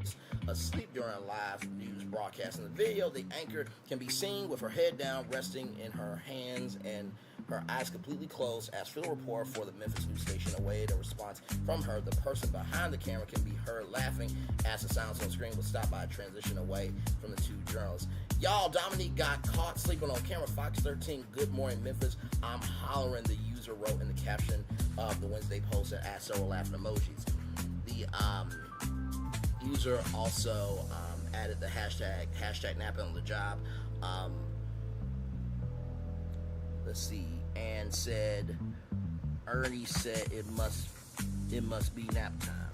asleep during a live news broadcast. In the video, the anchor can be seen with her head down, resting in her hands and her eyes completely closed. As field reporter for the Memphis news station awaited a response from her, the person behind the camera can be heard laughing as the sounds on screen was stopped by a transition away from the two journalists. Y'all, Dominique got caught sleeping on camera. Fox 13, Good Morning Memphis. I'm hollering, the user wrote in the caption of the Wednesday post and added several laughing emojis. The user also added the hashtag napping on the job. Let's see, and said, Ernie said it must be nap time.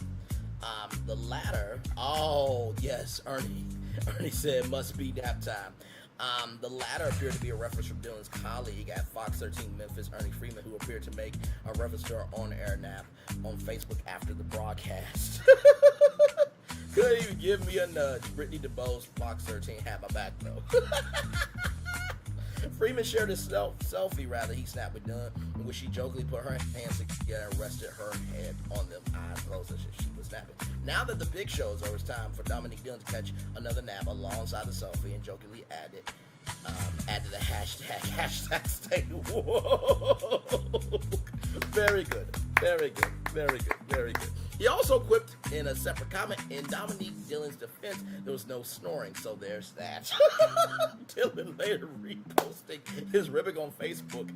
The latter, oh yes, Ernie said it must be nap time. The latter appeared to be a reference from Dillon's colleague at Fox 13 Memphis, Ernie Freeman, who appeared to make a reference to her on-air nap on Facebook after the broadcast. Couldn't even give me a nudge. Brittany DeBoe's Fox 13 had my back, though. Freeman shared a selfie, he snapped with Dillon, in which she jokingly put her hands together and rested her head on them, eyes closed as she was napping. Now that the big show is over, it's time for Dominique Dillon to catch another nap alongside the selfie, and jokingly added the hashtag stay woke. Very good. He also quipped in a separate comment, in Dominique Dillon's defense, there was no snoring, so there's that. Dillon later reposting his ribbing on Facebook.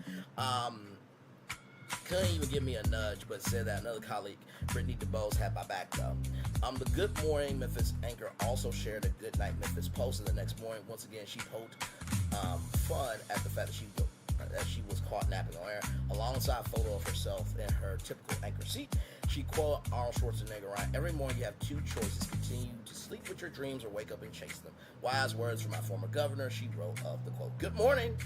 Couldn't even give me a nudge, but said that another colleague, Brittany DeBose, had my back though. The Good Morning Memphis anchor also shared a Good Night Memphis post, and the next morning, once again, she poked fun at the fact that she that she was caught napping on air. Alongside a photo of herself in her typical anchor seat, she quoted Arnold Schwarzenegger, right? Every morning you have two choices: continue to sleep with your dreams or wake up and chase them. Wise words from my former governor, she wrote of the quote. Good morning.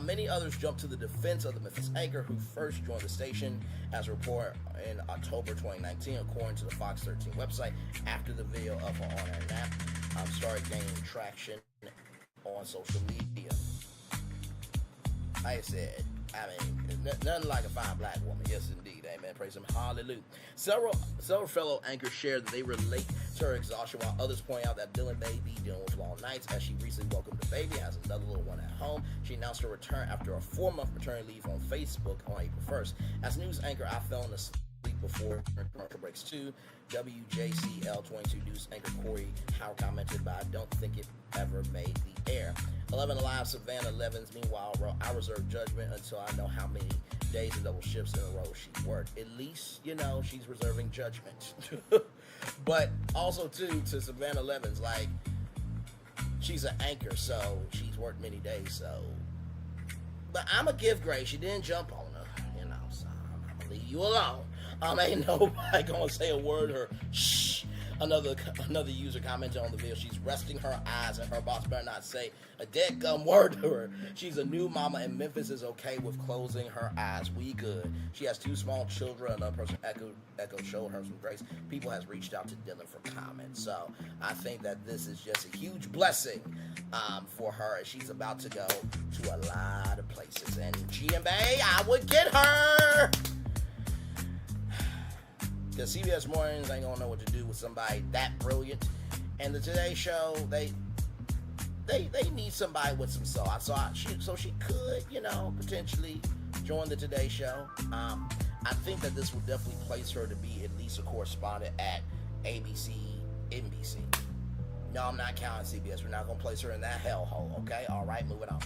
Many others jumped to the defense of the Memphis anchor who first joined the station as a reporter in October 2019, according to the Fox 13 website. After the video of her on-air nap started gaining traction on social media. Like I said, nothing like a fine black woman. Yes, indeed. Amen. Praise him. Hallelujah. Several fellow anchors shared that they relate to her exhaustion, while others point out that Dillon may be dealing with long nights as she recently welcomed the baby, has another little one at home. She announced her return after a 4-month maternity leave on Facebook on April 1st. As news anchor, I fell asleep before commercial breaks too. WJCL 22 News anchor Corey Howard commented, but I don't think it ever made the air. 11 Alive Savannah Levins, meanwhile, wrote, I reserve judgment until I know how many days and double shifts in a row she worked. At least, she's reserving judgment. But also, too, to Savannah Levins, like, she's an anchor, so she's worked many days, so. But I'm going to give grace. She didn't jump on her, so I'm going to leave you alone. Ain't nobody going to say a word or shh. Another user commented on the video, she's resting her eyes and her boss better not say a dead gum word to her. She's a new mama and Memphis is okay with closing her eyes. We good. She has 2 small children. Another person echo showed her some grace. People has reached out to Dillon for comments. So I think that this is just a huge blessing for her as she's about to go to a lot of places. And GMA, I would get her. Because CBS Mornings ain't gonna know what to do with somebody that brilliant, and the Today Show they need somebody with some soul. So she could potentially join the Today Show. I think that this will definitely place her to be at least a correspondent at ABC, NBC. No, I'm not counting CBS. We're not gonna place her in that hellhole. Okay, all right, moving on.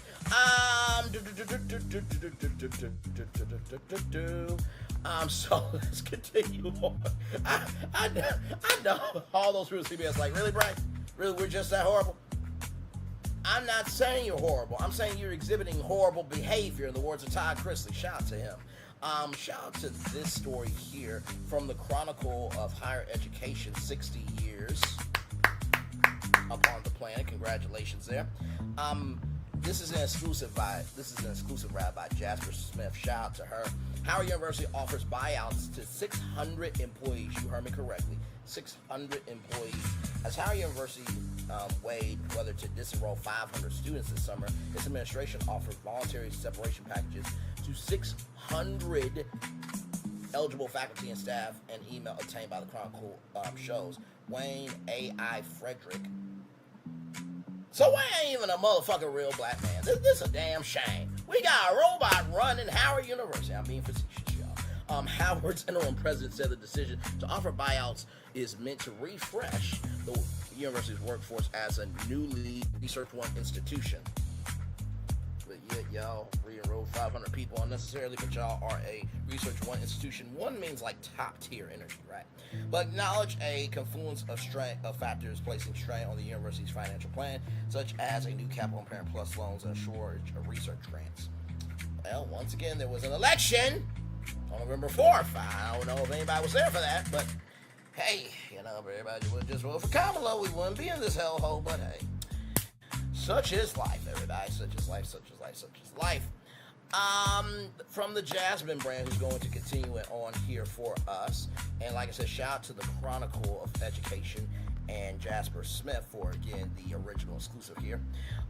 So let's continue on. I know all those people at CBS like, really, Brian? Really, we're just that horrible? I'm not saying you're horrible. I'm saying you're exhibiting horrible behavior, in the words of Todd Chrisley. Shout out to him. Shout out to this story here from the Chronicle of Higher Education, 60 years upon the planet. Congratulations there. This is an exclusive ride by Jasper Smith. Shout out to her. Howard University offers buyouts to 600 employees. You heard me correctly. 600 employees. As Howard University weighed whether to disenroll 500 students this summer, its administration offered voluntary separation packages to 600 eligible faculty and staff. An email obtained by the Chronicle shows Wayne A.I. Frederick. So Wayne ain't even a motherfucking real black man. This is a damn shame. We got a robot running Howard University. I'm being facetious, y'all. Howard's interim president said the decision to offer buyouts is meant to refresh the university's workforce as a newly Research One institution. But yet y'all re-enrolled 500 people unnecessarily, but y'all are a Research One institution. One means like top tier energy, right? But acknowledge a confluence of factors placing strain on the university's financial plan, such as a new capital and Parent Plus loans and a shortage of research grants. Well, once again, there was an election on November 4th. I don't know if anybody was there for that, but hey, if everybody would just vote for Kamala, we wouldn't be in this hellhole, but hey. Such is life, everybody. Such is life, such is life, such is life. From the Jasmine brand, who's going to continue it on here for us. And like I said, shout out to the Chronicle of Education and Jasper Smith for, again, the original exclusive here.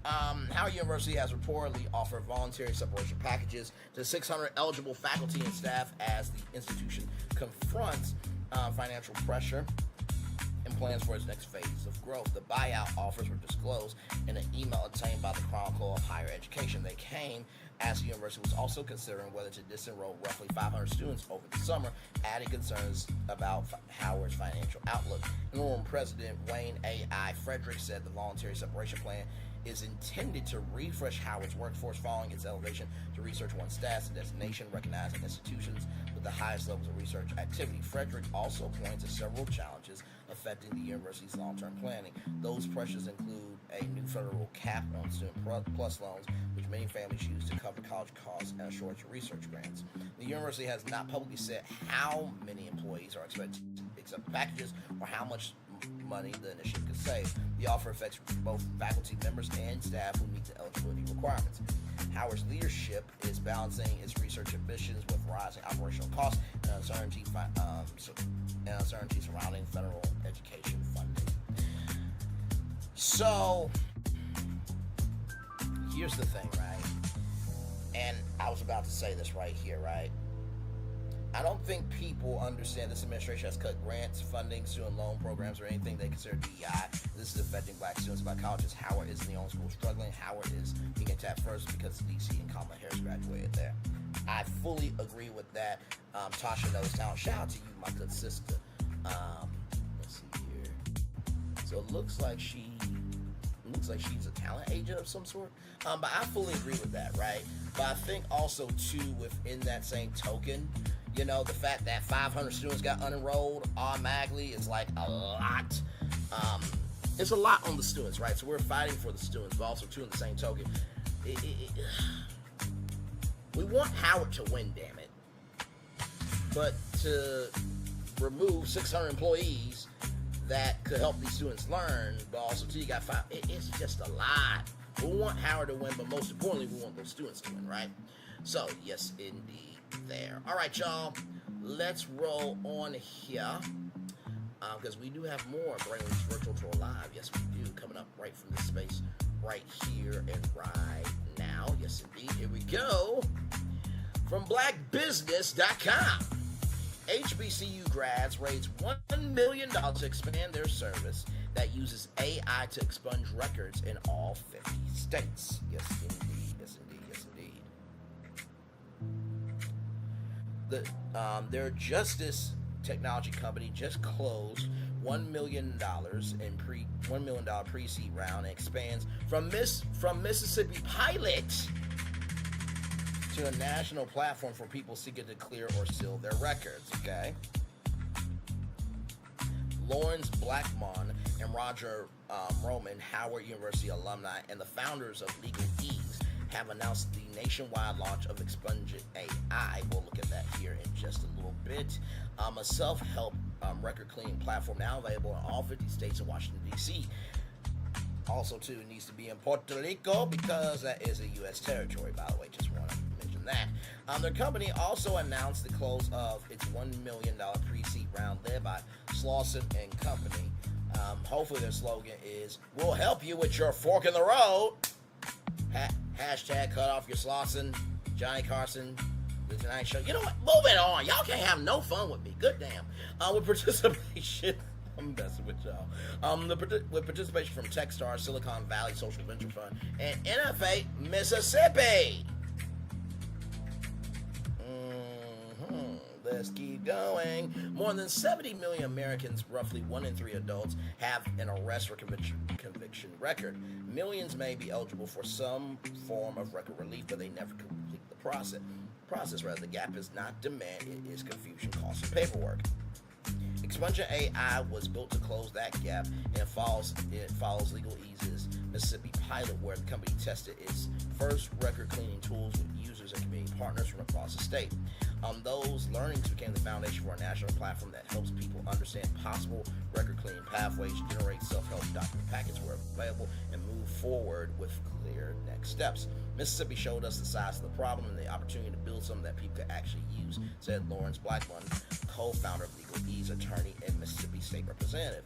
Howard University has reportedly offered voluntary separation packages to 600 eligible faculty and staff as the institution confronts financial pressure and plans for its next phase of growth. The buyout offers were disclosed in an email obtained by the Chronicle of Higher Education. They came as the university was also considering whether to disenroll roughly 500 students over the summer, adding concerns about Howard's financial outlook. Interim President Wayne A.I. Frederick said the voluntary separation plan is intended to refresh Howard's workforce following its elevation to Research One status and designation, recognizing institutions with the highest levels of research activity. Frederick also points to several challenges affecting the university's long-term planning. Those pressures include a new federal cap on student plus loans, which many families use to cover college costs and a shortage of research grants. The university has not publicly said how many employees are expected to accept packages or how much money the initiative could save. The offer affects both faculty members and staff who meet the eligibility requirements. Howard's leadership is balancing its research ambitions with rising operational costs and uncertainty surrounding federal education funding. So, here's the thing, right? And I was about to say this right here, right? I don't think people understand this administration has cut grants, funding, student loan programs, or anything they consider DEI. This is affecting black students by colleges. Howard isn't the only school struggling. Howard is being attacked first because DC and Kamala Harris graduated there. I fully agree with that. Tasha knows talent. Shout out to you, my good sister. Let's see here. So it looks like she's a talent agent of some sort. But I fully agree with that, right? But I think also too, within that same token, you know, the fact that 500 students got unenrolled automatically is like a lot. It's a lot on the students, right? So we're fighting for the students, but also too, in the same token, we want Howard to win, damn it. But to remove 600 employees that could help these students learn, but also too, you got 5. It's just a lot. We want Howard to win, but most importantly, we want those students to win, right? So, yes, indeed, there. All right, y'all. Let's roll on here. Because we do have more Brainless Virtual Tour Live. Yes, we do. Coming up right from this space right here and right now. Yes, indeed. Here we go. From blackbusiness.com. HBCU grads raise $1 million to expand their service that uses AI to expunge records in all 50 states. Yes, indeed. Yes, indeed. Yes, indeed. Their justice technology company just closed $1 million pre-seed round and expands from Mississippi pilot to a national platform for people seeking to clear or seal their records. Okay. Lawrence Blackmon and Roger Roman, Howard University alumni, and the founders of Legal Ease have announced the nationwide launch of Expungementai. We'll look at that here in just a little bit. A self-help record cleaning platform now available in all 50 states and Washington, D.C. Also, too, it needs to be in Puerto Rico because that is a U.S. territory, by the way. Just want to mention that. Their company also announced the close of its $1 million pre-seed round led by Slauson and Company. Hopefully their slogan is, "We'll help you with your fork in the road." Hashtag cut off your Slauson, Johnny Carson, The Tonight Show. You know what? Move it on. Y'all can't have no fun with me. Good damn. With participation, I'm messing with y'all. With participation from Techstars, Silicon Valley Social Venture Fund, and NFA Mississippi. Let's keep going. More than 70 million Americans, roughly 1 in 3 adults, have an arrest or conviction record. Millions may be eligible for some form of record relief, but they never complete the process. The gap is not demand, it is confusion, cost, and paperwork. Expungementai was built to close that gap, and it follows Legal Ease's Mississippi pilot, where the company tested its first record cleaning tools with users and community partners from across the state. Those learnings became the foundation for a national platform that helps people understand possible record cleaning pathways, generate self-help document packets where available, and move forward with clear next steps. Mississippi showed us the size of the problem and the opportunity to build something that people could actually use, said Lawrence Blackmon, co-founder of Legal Ease, attorney and Mississippi state representative.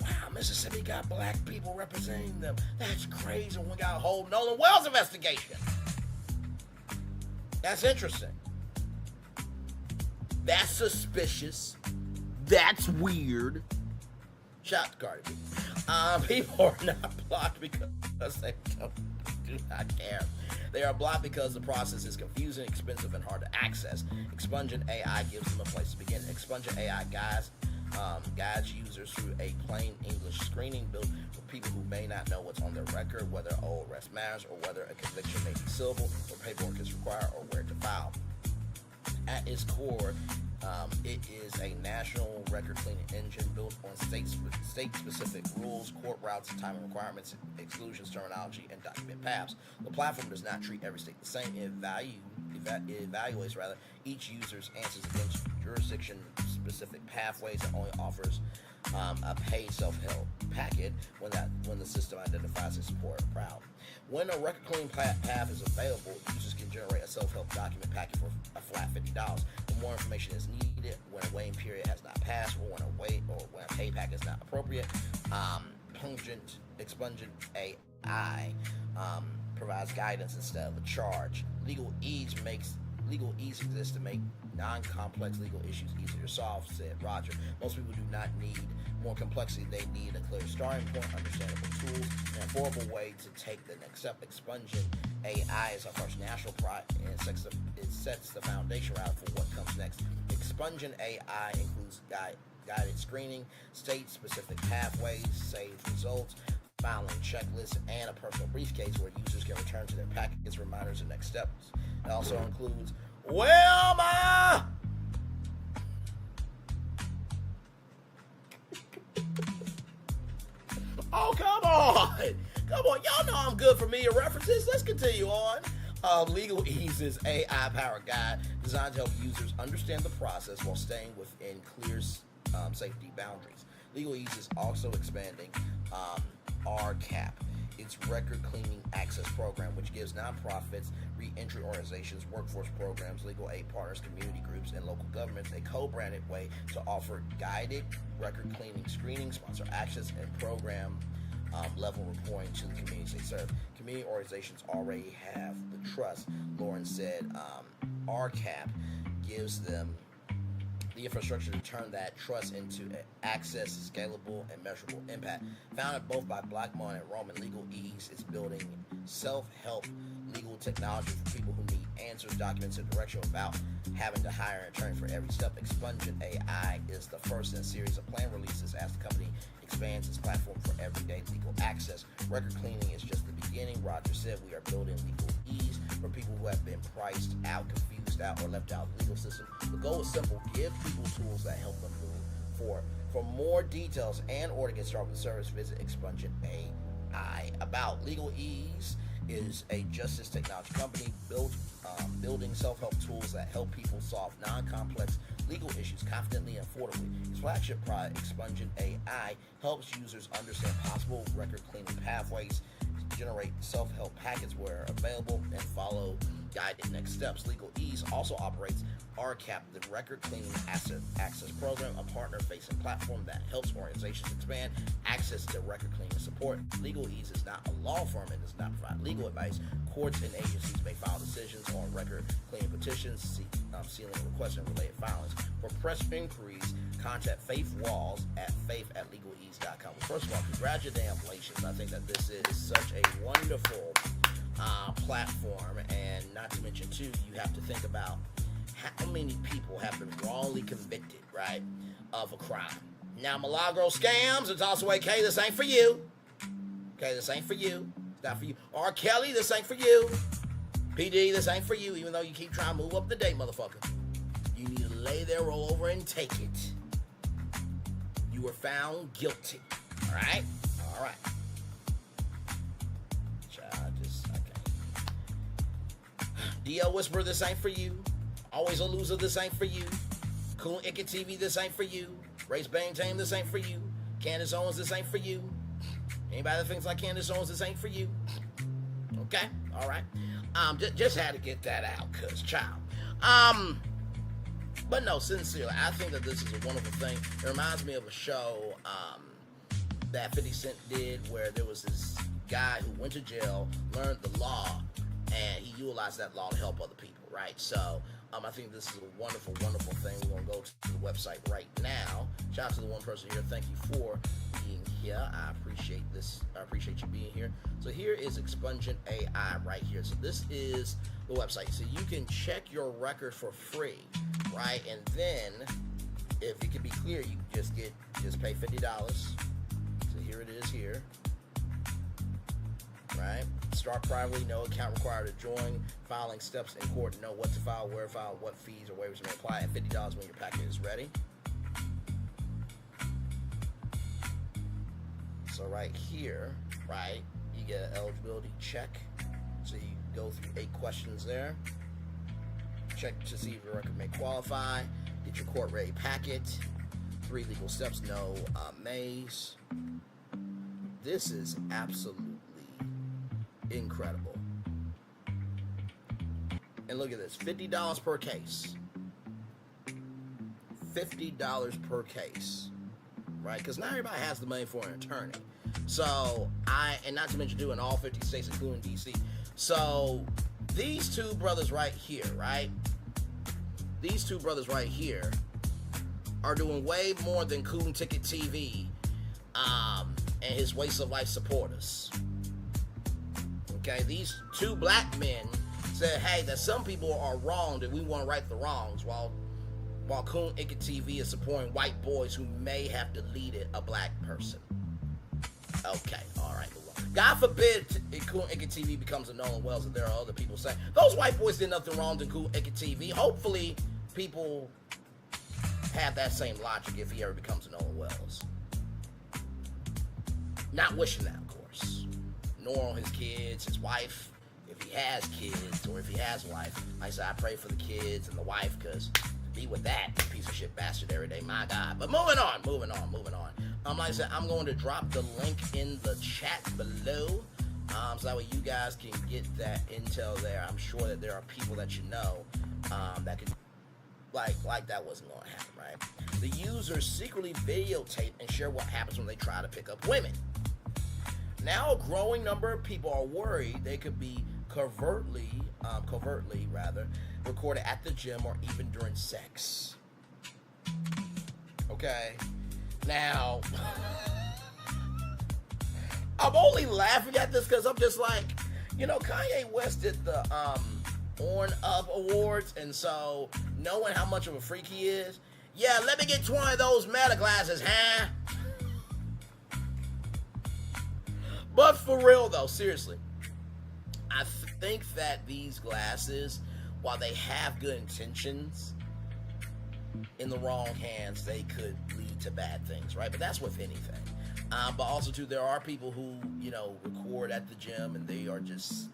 Wow, Mississippi got black people representing them. That's crazy. We got a whole Nolan Wells investigation. That's interesting. That's suspicious. That's weird. Shout to Cardi B. People are not blocked because they do not care. They are blocked because the process is confusing, expensive, and hard to access. Expungementai gives them a place to begin. Expungementai, guys, guides users through a plain English screening built for people who may not know what's on their record, whether old arrest matters, or whether a conviction may be civil, or paperwork is required, or where to file. At its core, it is a national record cleaning engine built on state-specific rules, court routes, timing requirements, exclusions, terminology, and document paths. The platform does not treat every state the same. It evaluates each user's answers against jurisdiction-specific pathways and only offers a paid self-help packet when the system identifies its support or crowd. When a record cleaning path is available, users can generate a self-help document packet for a flat $50. When more information is needed, when a waiting period has not passed, or when a pay packet is not appropriate, Expungementai provides guidance instead of a charge. Legal ease exists to make non-complex legal issues easier to solve, said Roger. Most people do not need more complexity. They need a clear starting point, understandable tools, and an affordable way to take the next step. Expungementai is our first national product, and it sets the foundation out for what comes next. Expungementai includes guided screening, state-specific pathways, saved results, filing checklists, and a personal briefcase where users can return to their packets, reminders, and next steps. It also includes Wilma! Oh, come on! Come on, y'all know I'm good for media references. Let's continue on. Legal Ease is AI-powered guide designed to help users understand the process while staying within clear safety boundaries. Legal Ease is also expanding RCAP, its record cleaning access program, which gives nonprofits, re-entry organizations, workforce programs, legal aid partners, community groups, and local governments a co-branded way to offer guided record cleaning screening, sponsor access, and program level reporting to the communities they serve. Community organizations already have the trust, Lauren said. RCAP gives them the infrastructure to turn that trust into access, scalable, and measurable impact. Founded both by Black Mon and Roman, Legal Ease is building self-help legal technology for people who need answers, documents, and direction without having to hire an attorney for every step. Expungementai is the first in a series of planned releases as the company expands its platform for everyday legal access. Record cleaning is just the beginning. Roger said, we are building Legal Ease for people who have been priced out, confused out, or left out of the legal system. The goal is simple: give people tools that help them move forward. For more details and or to get started with the service, visit Expungementai. About Legal Ease is a justice technology company building self-help tools that help people solve non-complex legal issues confidently and affordably. Its flagship product, Expungementai, helps users understand possible record cleaning pathways, generate self-help packets where available, and follow guided next steps. Legal Ease also operates RCAP, the Record Cleaning Access Program, a partner-facing platform that helps organizations expand access to record cleaning support. Legal Ease is not a law firm and does not provide legal advice. Courts and agencies may file decisions on record cleaning petitions, sealing requests, and related filings. For press inquiries, contact Faith Walls at faith@legalease.com. First of all, congratulations. I think that this is such a wonderful platform, and not to mention too, you have to think about how many people have been wrongly convicted, right, of a crime. Now, Milagro scams, it's also AK, this ain't for you. Okay, this ain't for you. It's not for you. R. Kelly, this ain't for you. PD, this ain't for you, even though you keep trying to move up the date, motherfucker. You need to lay there, roll over, and take it. You were found guilty. All right? All right. DL Whisperer, this ain't for you. Always a Loser, this ain't for you. Cool Icket TV, this ain't for you. Race Bang Tame, this ain't for you. Candace Owens, this ain't for you. Anybody that thinks like Candace Owens, this ain't for you. Okay, all right. Just had to get that out, cause child. But no, sincerely, I think that this is a wonderful thing. It reminds me of a show that 50 Cent did, where there was this guy who went to jail, learned the law, and he utilized that law to help other people, right? So I think this is a wonderful, wonderful thing. We're going to go to the website right now. Shout out to the one person here. Thank you for being here. I appreciate this. I appreciate you being here. So here is Expungementai right here. So this is the website. So you can check your record for free, right? And then if it can be clear, you just pay $50. So here it is here. Right? Start privately, no account required to join, filing steps in court, know what to file, where to file, what fees or waivers may apply, and $50 when your packet is ready. So right here, right, you get an eligibility check. So you go through 8 questions there. Check to see if your record may qualify. Get your court-ready packet. 3 legal steps, no maze. This is absolutely incredible. And look at this, $50 per case. $50 per case, right? Because not everybody has the money for an attorney. So and not to mention doing all 50 states, including DC. So these two brothers right here, right? These two brothers right here are doing way more than Coon Ticket TV and his Waste of Life supporters. Okay, these 2 black men said, hey, that some people are wrong, that we want to right the wrongs, while Coon Ticket TV is supporting white boys who may have deleted a black person. Okay, all right. God forbid Coon Ticket TV becomes a Nolan Wells, and there are other people saying those white boys did nothing wrong to Coon Ticket TV. Hopefully, people have that same logic if he ever becomes a Nolan Wells. Not wishing that, of course. Nor on his kids, his wife, if he has kids, or if he has a wife. Like I said, I pray for the kids and the wife, because to be with that piece of shit bastard every day, my God. But moving on. Like I said, I'm going to drop the link in the chat below, so that way you guys can get that intel there. I'm sure that there are people that you know that can, like that wasn't going to happen, right? The users secretly videotape and share what happens when they try to pick up women. Now a growing number of people are worried they could be covertly recorded at the gym or even during sex. Okay. Now, I'm only laughing at this because I'm just like, Kanye West did the On Up Awards, and so knowing how much of a freak he is, yeah, let me get 20 of those Meta glasses, huh? But for real though, seriously, I think that these glasses, while they have good intentions, in the wrong hands, they could lead to bad things, right? But that's with anything. But also, too, there are people who, record at the gym, and they are just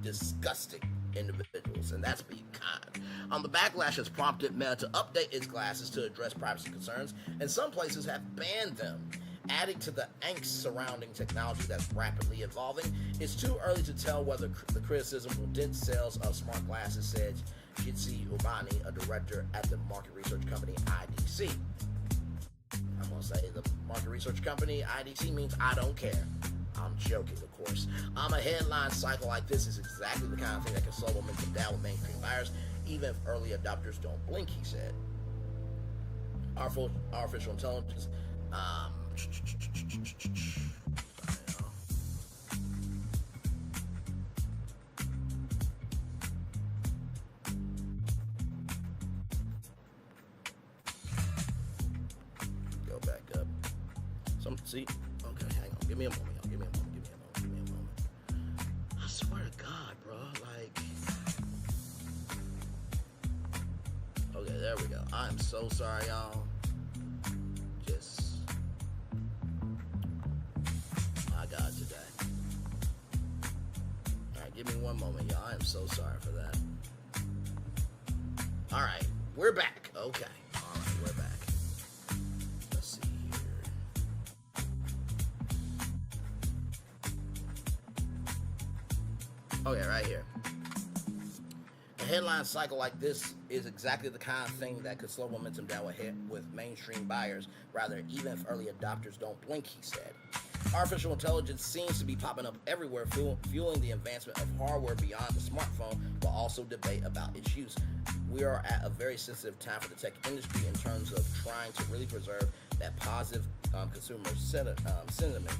disgusting individuals, and that's being kind. The backlash has prompted Meta to update its glasses to address privacy concerns, and some places have banned them. Adding to the angst surrounding technology that's rapidly evolving, it's too early to tell whether the criticism will dent sales of smart glasses, said Jitsi Ubani, a director at the market research company IDC. I'm going to say the market research company IDC means I don't care. I'm joking, of course. A headline cycle like this is exactly the kind of thing that can slow momentum down with mainstream buyers, even if early adopters don't blink, he said. Artificial intelligence. Go back up. See? Okay, hang on. Give me a moment, y'all. Give me a moment. I swear to God, bro. Okay, there we go. I'm so sorry, y'all. Give me one moment, y'all. I am so sorry for that. All right, we're back. Okay. All right, we're back. Let's see here. Okay, right here. A headline cycle like this is exactly the kind of thing that could slow momentum down with mainstream buyers, rather, even if early adopters don't blink, he said. Artificial intelligence seems to be popping up everywhere, fueling the advancement of hardware beyond the smartphone, while also debate about its use. We are at a very sensitive time for the tech industry in terms of trying to really preserve that positive consumer sentiment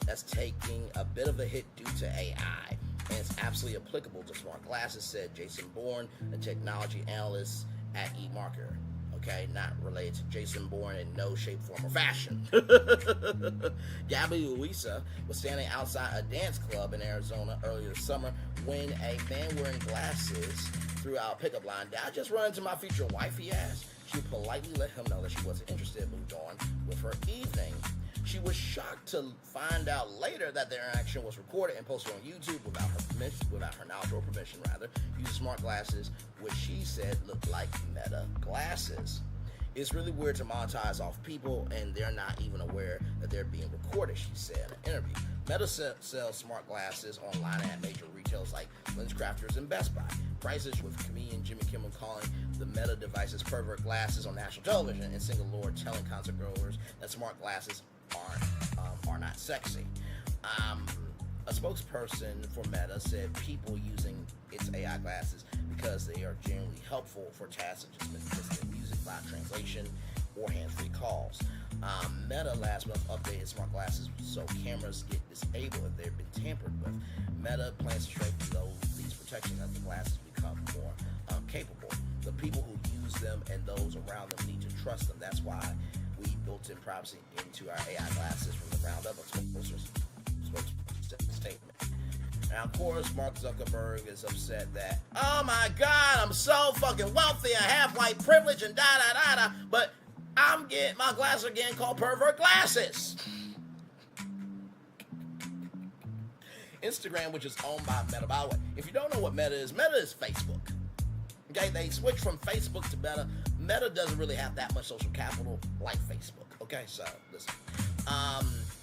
that's taking a bit of a hit due to AI. And it's absolutely applicable to smart glasses, said Jason Bourne, a technology analyst at eMarketer. Okay, not related to Jason Bourne in no shape, form, or fashion. Gabby Luisa was standing outside a dance club in Arizona earlier this summer when a man wearing glasses threw out a pickup line. "Did I just run into my future wife?" he asked. She politely let him know that she wasn't interested and moved on with her evening. She was shocked to find out later that the interaction was recorded and posted on YouTube without her knowledge or permission, rather, using smart glasses, which she said looked like Meta glasses. "It's really weird to monetize off people, and they're not even aware that they're being recorded," she said in an interview. Meta sells smart glasses online at major retailers like LensCrafters and Best Buy. Prices, with comedian Jimmy Kimmel calling the Meta devices pervert glasses on national television, and Single Lord telling concert goers that smart glasses are not sexy. A spokesperson for Meta said people using its AI glasses because they are generally helpful for tasks such as assistant music, live translation, or hands-free calls. Meta last month updated smart glasses so cameras get disabled if they've been tampered with. Meta plans to strengthen these protections as the glasses become more capable. The people who use them and those around them need to trust them. That's why we built in privacy into our AI glasses from the ground up. Statement. Now, of course, Mark Zuckerberg is upset that, "Oh my God, I'm so fucking wealthy, I have white privilege and da-da-da-da, but my glasses are getting called pervert glasses." Instagram, which is owned by Meta, by the way, if you don't know what Meta is Facebook. Okay, they switched from Facebook to Meta. Meta doesn't really have that much social capital like Facebook. Okay, so listen.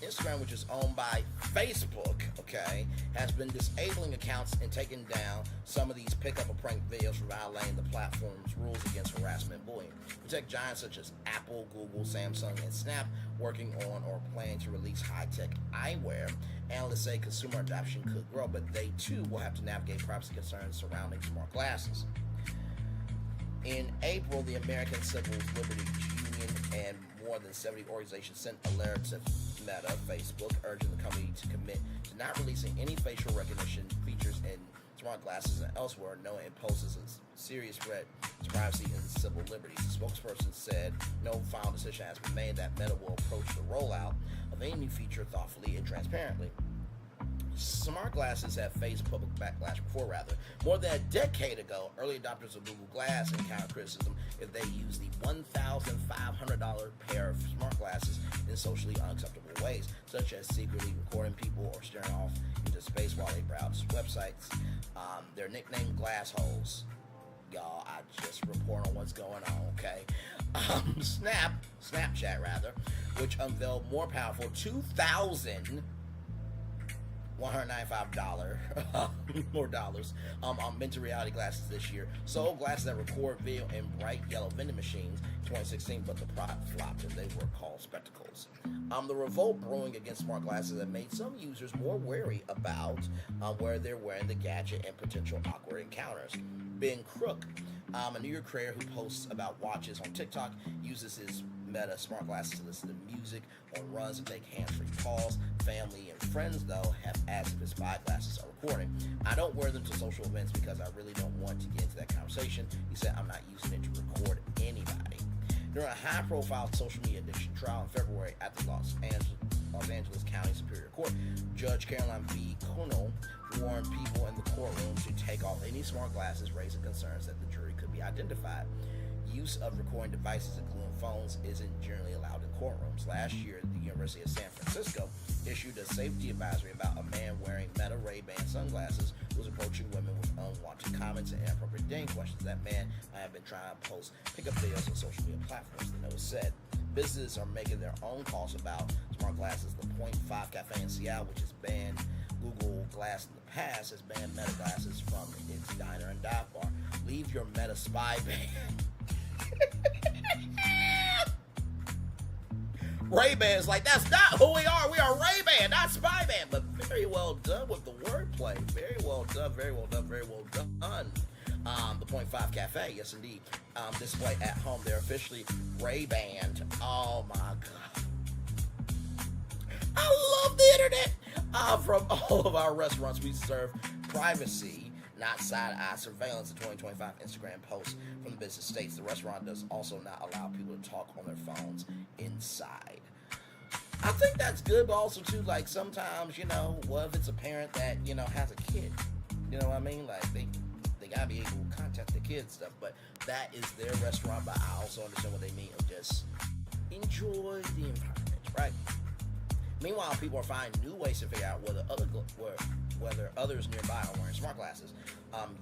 Instagram, which is owned by Facebook, okay, has been disabling accounts and taking down some of these pick-up or prank videos for violating the platform's rules against harassment and bullying. Tech giants such as Apple, Google, Samsung, and Snap working on or planning to release high-tech eyewear. Analysts say consumer adoption could grow, but they too will have to navigate privacy concerns surrounding smart glasses. In April, the American Civil Liberties Union and more than 70 organizations sent a letter to Meta, Facebook, urging the company to commit to not releasing any facial recognition features in smart glasses and elsewhere, knowing it poses a serious threat to privacy and civil liberties. The spokesperson said no final decision has been made, that Meta will approach the rollout of any new feature thoughtfully and transparently. Smart glasses have faced public backlash before, rather. More than a decade ago, early adopters of Google Glass encountered criticism if they used the $1,500 pair of smart glasses in socially unacceptable ways, such as secretly recording people or staring off into space while they browse websites. They're nicknamed glass holes. Y'all, I just report on what's going on, okay? Snapchat, rather, which unveiled more powerful $2,195 more dollars augmented reality glasses this year. Sold glasses that record video in bright yellow vending machines in 2016, but the product flopped and they were called spectacles. The revolt brewing against smart glasses have made some users more wary about where they're wearing the gadget and potential awkward encounters. Ben Crook, a New York creator who posts about watches on TikTok, uses his Meta smart glasses to listen to music on runs and take hands-free calls. Family and friends, though, have asked if his spyglasses are recording. "I don't wear them to social events because I really don't want to get into that conversation." He said, "I'm not using it to record anybody." During a high-profile social media addiction trial in February at the Los Angeles County Superior Court, Judge Caroline B. Kuno warned people in the courtroom to take off any smart glasses, raising concerns that the jury could be identified. Use of recording devices, including phones, isn't generally allowed in courtrooms. Last year, the University of San Francisco issued a safety advisory about a man wearing Meta Ray-Ban sunglasses who was approaching women with unwanted comments and inappropriate dating questions. That man I have been trying to post pickup videos on social media platforms, the note said. Businesses are making their own calls about smart glasses. The Point 5 Cafe in Seattle, which has banned Google Glass in the past, has banned Meta glasses from its diner and dive bar. Leave your Meta spy band. Ray-Ban is like, that's not who we are. We are Ray-Ban, not Spy Band. But very well done with the wordplay. Very well done, very well done, very well done. The Point 5 Cafe, yes indeed. Display at home. They're officially Ray-Ban. Oh my God. I love the internet. From all of our restaurants, we serve privacy, not side-eye surveillance. The 2025 Instagram post from the business states the restaurant does also not allow people to talk on their phones inside. I think that's good, but also too, like, sometimes, you know, what if it's a parent that, you know, has a kid? You know what I mean? Like, they gotta be able to contact the kids stuff, but that is their restaurant. But I also understand what they mean of just enjoy the environment, right? Meanwhile, people are finding new ways to figure out whether others nearby are wearing smart glasses.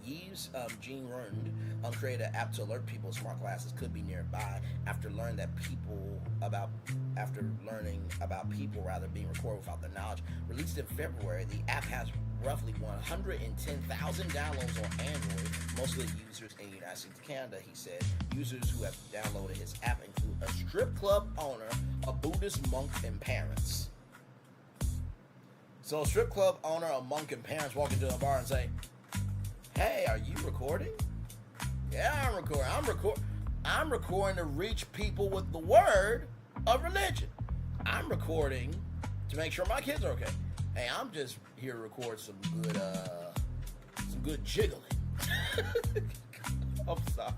Yeeves Jean Rund created an app to alert people smart glasses could be nearby after learning about people being recorded without their knowledge. Released in February, the app has roughly 110,000 downloads on Android, mostly users in the United States and Canada, he said. Users who have downloaded his app include a strip club owner, a Buddhist monk, and parents. So a strip club owner, a monk, and parents walk into a bar and say, "Hey, are you recording?" "Yeah, I'm recording. I'm recording to reach people with the word of religion. I'm recording to make sure my kids are okay. Hey, I'm just here to record some good jiggling." I'm sorry.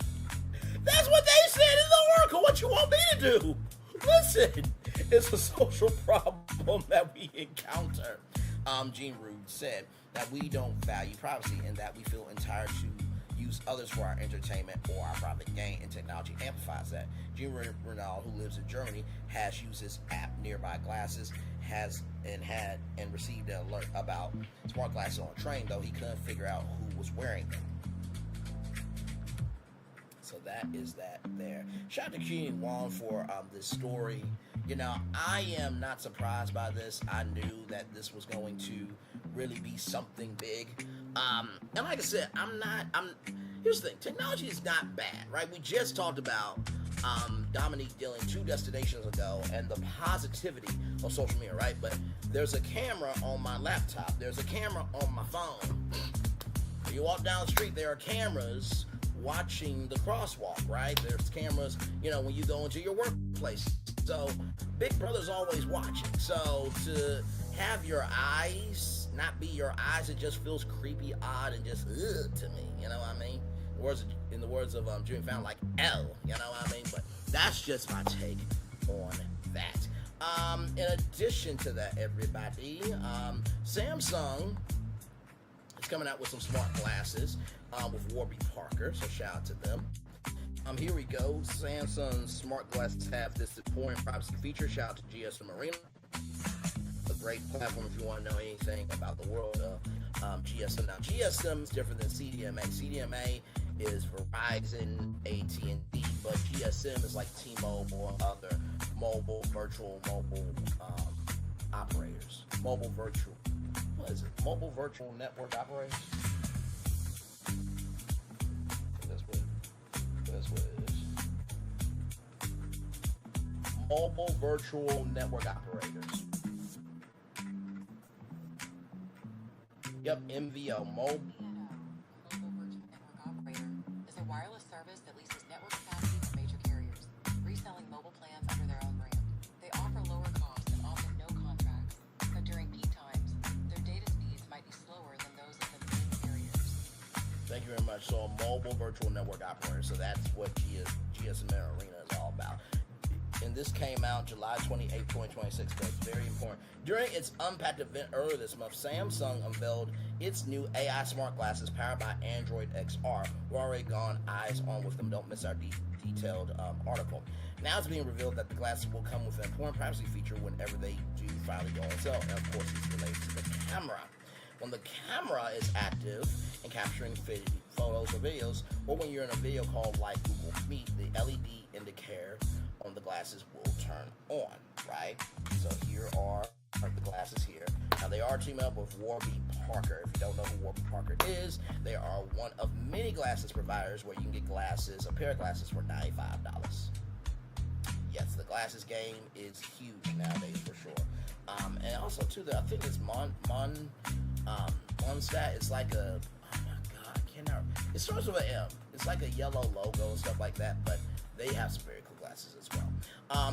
That's what they said in the Oracle. What you want me to do? Listen, it's a social problem that we encounter. Jean Rude said that we don't value privacy and that we feel entitled to use others for our entertainment or our private gain, and technology amplifies that. Jean Renal, who lives in Germany, has used his app Nearby Glasses, and received an alert about smart glasses on a train, though he couldn't figure out who was wearing them. So that is that there. Shout out to Keenan Wong for this story. You know, I am not surprised by this. I knew that this was going to really be something big. And like I said, here's the thing. Technology is not bad, right? We just talked about Dominique Dillon 2 destinations ago and the positivity of social media, right? But there's a camera on my laptop. There's a camera on my phone. When you walk down the street, there are cameras watching the crosswalk, right? There's cameras, you know, when you go into your workplace. So Big Brother's always watching. So to have your eyes not be your eyes, it just feels creepy, odd, and just to me. You know what I mean? In the words of Jimmy Fallon, like L. You know what I mean? But that's just my take on that. In addition to that, everybody, Samsung is coming out with some smart glasses with Warby Parker, so shout out to them. Here we go. Samsung's smart glasses have this important privacy feature. Shout out to GSM Arena, a great platform if you want to know anything about the world of GSM. Now, GSM is different than CDMA. CDMA is Verizon, AT&T, but GSM is like T-Mobile and other virtual mobile operators. Mobile virtual network operators? That's what it is. Mobile virtual network operators. Yep, MVO, mobile. Is a wireless service that leases network capacity from major carriers, reselling mobile plans under their own brand. They offer lower costs and often no contracts, but during peak times, their data speeds might be slower than those of the main carriers. Thank you very much. So a mobile virtual network operator. So that's what GSM Arena is all about. And this came out July 28, 2026, but it's very important. During its Unpacked event earlier this month, Samsung unveiled its new AI smart glasses powered by Android XR. We're already gone eyes on with them. Don't miss our detailed article. Now it's being revealed that the glasses will come with an important privacy feature whenever they do finally go on sale. And of course, it's related to the camera. When the camera is active and capturing photos or videos, or when you're in a video call like Google Meet, the LED indicator on the glasses will turn on, right? So here are the glasses here. Now they are teaming up with Warby Parker. If you don't know who Warby Parker is, they are one of many glasses providers where you can get glasses, a pair of glasses for $95. Yes, the glasses game is huge nowadays for sure. And also too, I think it's Monstat. It's like a, oh my god, I cannot. It starts with an M. It's like a yellow logo and stuff like that, but they have some very cool glasses as well.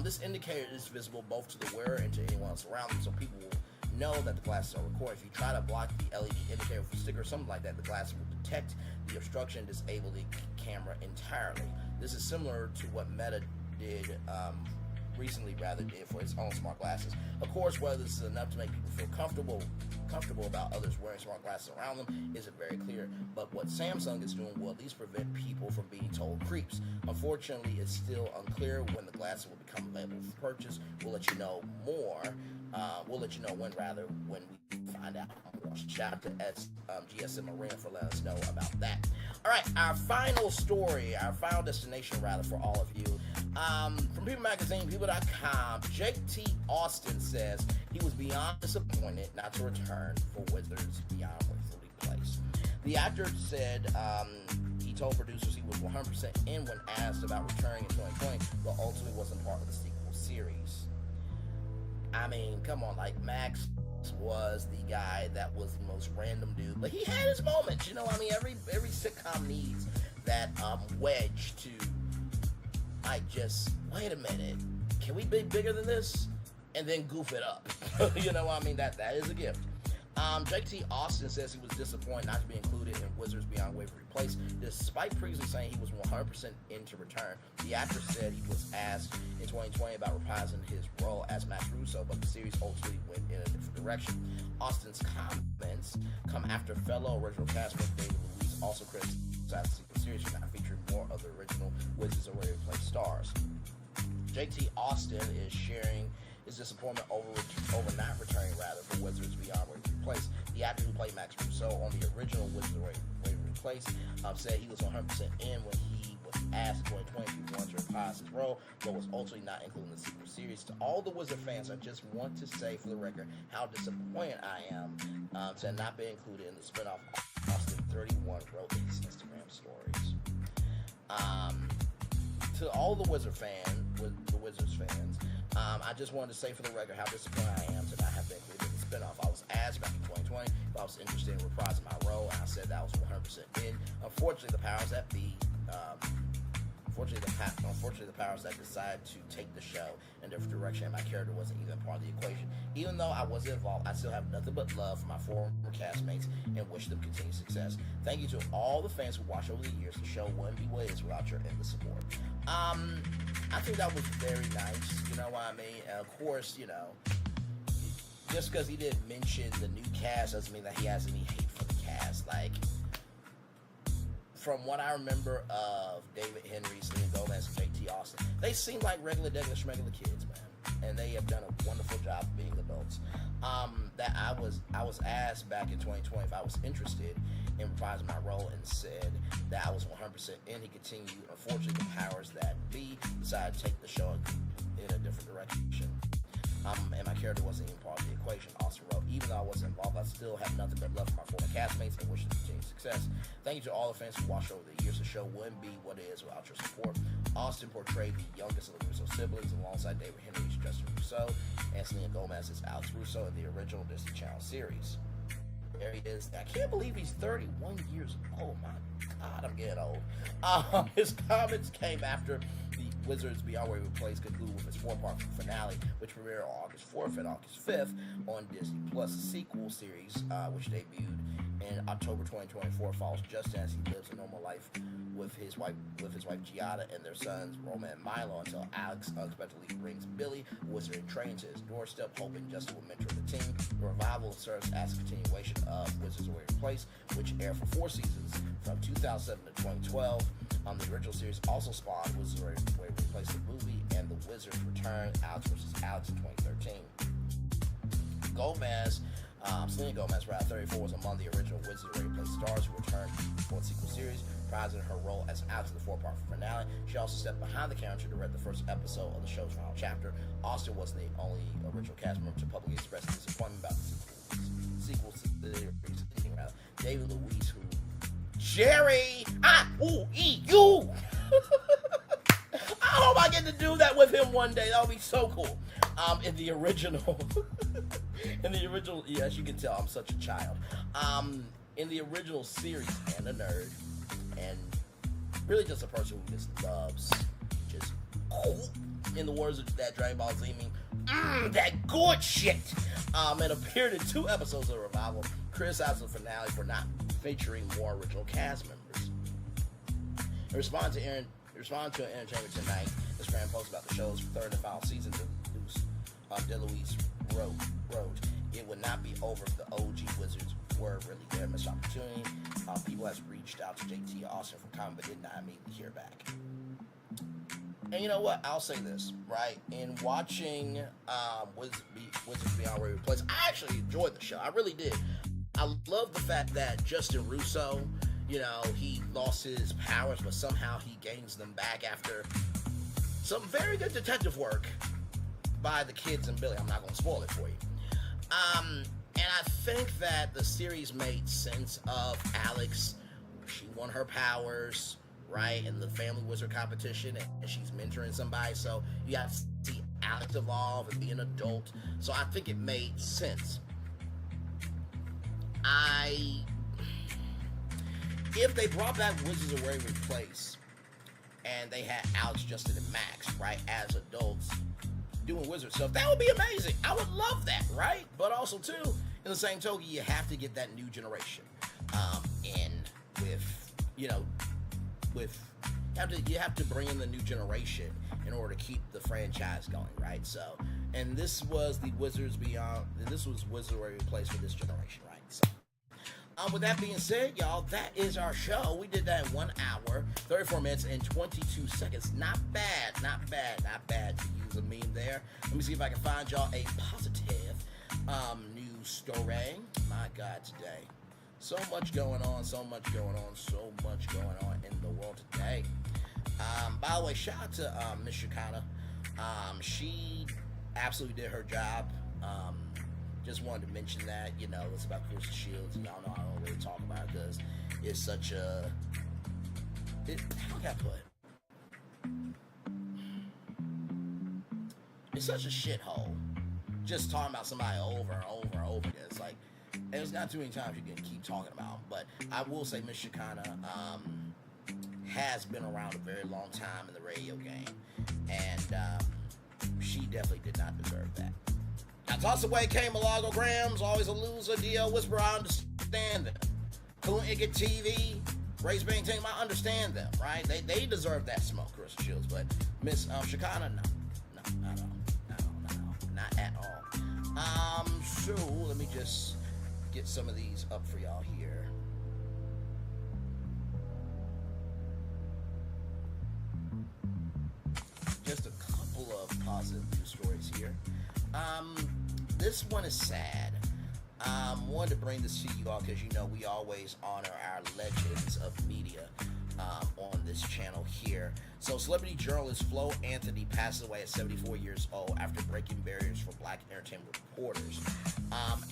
This indicator is visible both to the wearer and to anyone else around them, so people will know that the glasses are recorded. If you try to block the LED indicator with a sticker or something like that, the glasses will detect the obstruction and disable the camera entirely. This is similar to what Meta did recently did for its own smart glasses. Of course, whether this is enough to make people feel comfortable about others wearing smart glasses around them isn't very clear, but what Samsung is doing will at least prevent people from being told creeps. Unfortunately, it's still unclear when the glasses will become available for purchase. We'll let you know more. We'll let you know when we find out more. Shout out to GSM Arena for letting us know about that. All right, our final story, our final destination for all of you. From People Magazine, People.com, JT Austin says he was beyond disappointed not to return for Wizards Beyond Waverly Place. The actor said he told producers he was 100% in when asked about returning in 2020, but ultimately wasn't part of the sequel series. I mean, come on, like Max was the guy that was the most random dude, but he had his moments. You know, I mean, every sitcom needs that wedge to like just wait a minute, can we be bigger than this, and then goof it up. You know what I mean? That is a gift. JT Austin says he was disappointed not to be included in Wizards Beyond Waverly Place, despite previously saying he was 100% in to return. The actor said he was asked in 2020 about reprising his role as Max Russo, but the series ultimately went in a different direction. Austin's comments come after fellow original castmate David Luiz also criticized the series for not featuring more of the original Wizards of Waverly Place stars. JT Austin is sharing his disappointment over not returning for Wizards Beyond Waverly Place. The actor who played Max Russo on the original Wizards of Waverly Place said he was 100% in when he was asked in 2020 if he wanted to reprise his role, but was ultimately not included in the sequel series. To all the Wizard fans, I just want to say for the record how disappointed I am to not be included in the spinoff Austin 31 wrote in his Instagram stories. To all the Wizards fans, I just wanted to say for the record how disappointed I am to not have been included in the spinoff. I was asked back in 2020 if I was interested in reprising my role, and I said that I was 100% in. Unfortunately, the powers that be, unfortunately, the powers that decided to take the show in a different direction, and my character wasn't even part of the equation. Even though I wasn't involved, I still have nothing but love for my former castmates and wish them continued success. Thank you to all the fans who watched over the years. The show wouldn't be what it is without your endless support. I think that was very nice, you know what I mean? And of course, you know, just because he didn't mention the new cast doesn't mean that he has any hate for the cast. Like, from what I remember of David Henry, Selena Gomez, and JT Austin, they seem like regular kids, man. And they have done a wonderful job of being adults. That I was asked back in 2020 if I was interested in reprising my role and said that I was 100% in. He continued. Unfortunately, the powers that be decided to take the show in a different direction. And my character wasn't even part of the equation. Austin wrote, even though I wasn't involved, I still have nothing but love for my former castmates and wish them continued success. Thank you to all the fans who watched over the years. The show wouldn't be what it is without your support. Austin portrayed the youngest of the Russo siblings alongside David Henry's Justin Russo and Selena Gomez as Alex Russo in the original Disney Channel series. There he is. I can't believe he's 31 years old. My God, I'm getting old. His comments came after the Wizards Beyond Waverly Place concluded with its 4-part finale, which premiered on August 4th and August 5th on Disney Plus. The sequel series, which debuted in October 2024, follows Justin as he lives a normal life with his wife Giada and their sons Roma and Milo until Alex unexpectedly brings Billy, a wizard in training, to his doorstep, hoping Justin will mentor the team. The revival serves as a continuation of Wizards of Waverly Place, which aired for 4 seasons from 2007 to 2012. The original series also spawned Wizards of Waverly Place, the movie, and The Wizards Return, Alex vs. Alex in 2013. Selena Gomez, 34, was among the original Wizards of Waverly Place stars who returned for the sequel series, reprising her role as Alex in the 4-part finale. She also stepped behind the counter to direct the first episode of the show's final chapter. Austin was the only original cast member to publicly express disappointment about the sequel series. David Luiz, who Jerry, I-O-E-U. I hope I get to do that with him one day. That would be so cool. In the original, yes, you can tell I'm such a child. In the original series, and a nerd, and really just a person who just loves, just in the words of that Dragon Ball Z meme, that good shit. And appeared in 2 episodes of the revival, criticized the finale for not featuring more original cast members. In response to Entertainment Tonight, Instagram post about the show's third and final season, DeLuise wrote, "It would not be over if the OG Wizards were really there. Missed opportunity. People has reached out to JTA Austin for comment, but did not immediately hear back." And you know what? I'll say this, right? In watching Wizards Beyond Where We Place, I actually enjoyed the show. I really did. I love the fact that Justin Russo, he lost his powers, but somehow he gains them back after some very good detective work by the kids and Billy. I'm not going to spoil it for you. And I think that the series made sense of Alex. She won her powers, right, in the Family Wizard competition, and she's mentoring somebody, so you got to see Alex evolve and be an adult. So I think it made sense. If they brought back Wizards of Waverly Place and they had Alex, Justin, and Max, right, as adults doing wizard stuff, that would be amazing. I would love that, right? But also, too, in the same token, you have to get that new generation in you have to bring in the new generation in order to keep the franchise going, right? So, and this was the Wizards Beyond, this was Wizards of Waverly Place for this generation, right? So, with that being said, y'all, that is our show. We did that in 1 hour, 34 minutes, and 22 seconds. Not bad to use a meme there. Let me see if I can find y'all a positive news story. My God, today. So much going on in the world today. By the way, shout out to Miss Shakana. She absolutely did her job. Just wanted to mention that, it's about Crucial Shields. Y'all know I don't really talk about it because it's such a... how can I put it? It's such a shithole. Just talking about somebody over and over and over again. It's like, there's not too many times you can keep talking about them. But I will say Miss Shakana has been around a very long time in the radio game. And she definitely did not deserve that. Now, toss away K Malagograms, always a loser, deal, whisper, I understand them. Cool Icket TV, Race Bang Team, I understand them, right? They deserve that smoke, Crystal Shields, but Miss Shakana, no, not at all. So let me just get some of these up for y'all here. Just a couple of positive news stories here. This one is sad. Wanted to bring this to you all because we always honor our legends of media on this channel here. So celebrity journalist Flo Anthony passed away at 74 years old after breaking barriers for black entertainment reporters.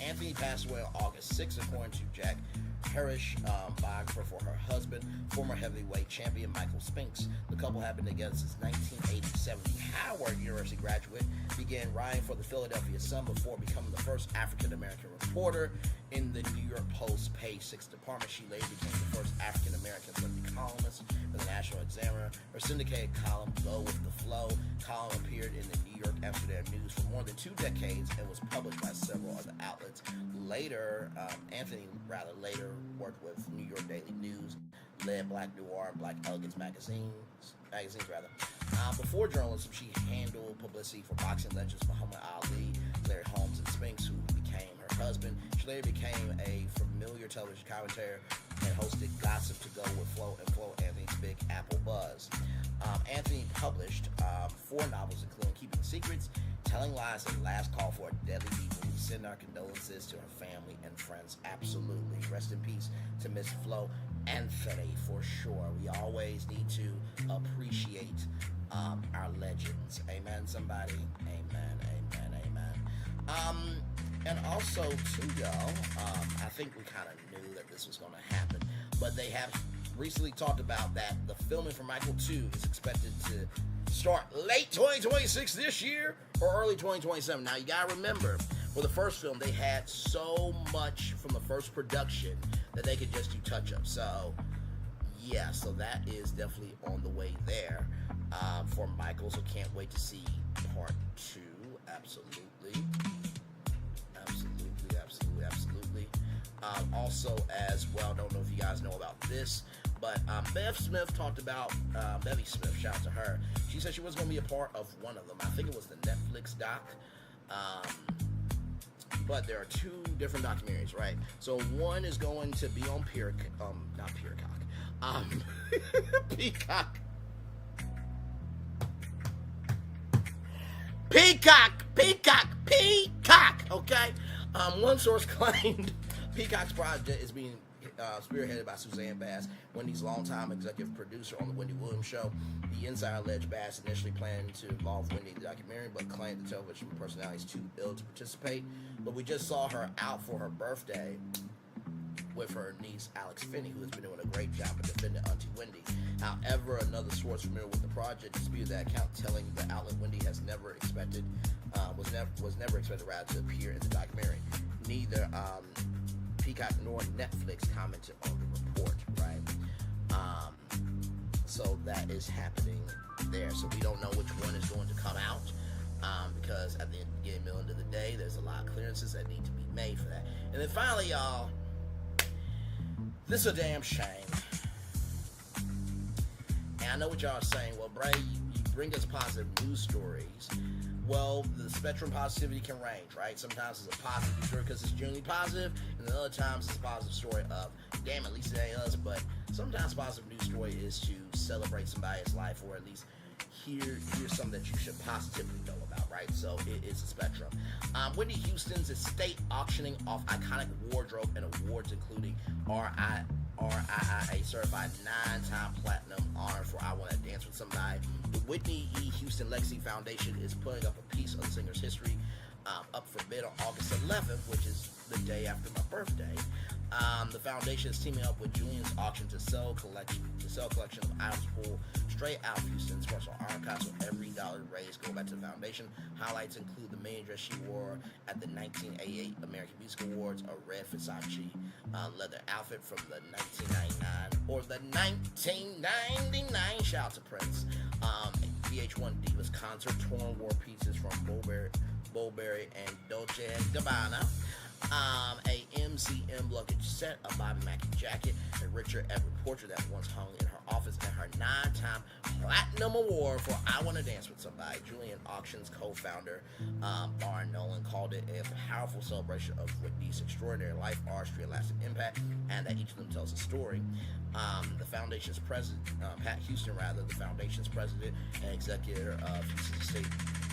Anthony passed away on August 6th, according to Jack Parrish, biographer for her husband, former heavyweight champion Michael Spinks. The couple had been together since 1987. The Howard University graduate began writing for the Philadelphia Sun before becoming the first African-American reporter in the New York Post Page 6 department. She later became the first African-American celebrity columnist for the National Examiner. Her syndicated column, Go With The Flow column, appeared in the New York Amsterdam News for more than 2 decades and was published by several other outlets. Anthony later worked with New York Daily News, led Black Noir and Black Elegance magazines. Before journalism, she handled publicity for boxing legends Muhammad Ali, Larry Holmes, and Spinks, who became her husband. She later became a familiar television commentator and hosted Gossip to Go with Flo and Flo Anthony's Big Apple Buzz. Anthony published 4 novels, including Keeping Secrets, Telling Lies, and Last Call for a Deadly Evil. We send our condolences to her family and friends. Absolutely. Rest in peace to Miss Flo Anthony, for sure. We always need to appreciate our legends. Amen, somebody? Amen. And also, too, y'all, I think we kind of knew that this was going to happen, but they have recently talked about that the filming for Michael 2 is expected to start late 2026 this year or early 2027. Now, you got to remember, for the first film, they had so much from the first production that they could just do touch-ups. So, yeah, so that is definitely on the way there for Michael. So can't wait to see part 2. Absolutely. Also, as well, don't know if you guys know about this, but Bev Smith talked about, Bevy Smith, shout out to her. She said she was going to be a part of one of them. I think it was the Netflix doc. But there are two different documentaries, right? So one is going to be on Peacock. Peacock, okay? One source claimed Peacock's project is being spearheaded by Suzanne Bass, Wendy's longtime executive producer on the Wendy Williams Show. The insider alleged Bass initially planned to involve Wendy in the documentary, but claimed the television personality is too ill to participate. But we just saw her out for her birthday with her niece Alex Finney, who has been doing a great job of defending Auntie Wendy. However, another source familiar with the project disputed that account, telling the outlet Wendy was never expected to appear in the documentary. Neither Peacock nor Netflix commented on the report, right? So that is happening there. So we don't know which one is going to come out, because at the middle of the day, there's a lot of clearances that need to be made for that. And then finally, y'all, this is a damn shame. And I know what y'all are saying. Well, Bray, you bring us positive news stories. Well, the spectrum positivity can range, right? Sometimes it's a positive story because it's genuinely positive, and then other times it's a positive story of, damn, at least it ain't us. But sometimes positive news story is to celebrate somebody's life, or at least here's something that you should positively know about, right? So it is a spectrum. Whitney Houston's estate auctioning off iconic wardrobe and awards, including RIAA certified 9-time platinum honor for I Want to Dance with Somebody. The Whitney E. Houston Legacy Foundation is putting up a piece of the singer's history up for bid on August 11th, which is the day after my birthday. The foundation is teaming up with Julian's Auction to sell collection of items pulled straight out of Houston's personal archives. So every dollar raised go back to the foundation. Highlights include the main dress she wore at the 1988 American Music Awards, a red Versace leather outfit from the 1999 or the 1999. Shout out to Prince. VH1 Divas concert, torn war pieces from Burberry and Dolce & Gabbana. A MCM luggage set, a Bobby Mackey jacket, a Richard Everett portrait that once hung in her office, and her 9-time platinum award for I Want to Dance with Somebody. Julian Auction's co-founder, Barn Nolan, called it a powerful celebration of Whitney's extraordinary life, artistry, and lasting impact, and that each of them tells a story. The foundation's president, Pat Houston, the foundation's president and executive of Houston State,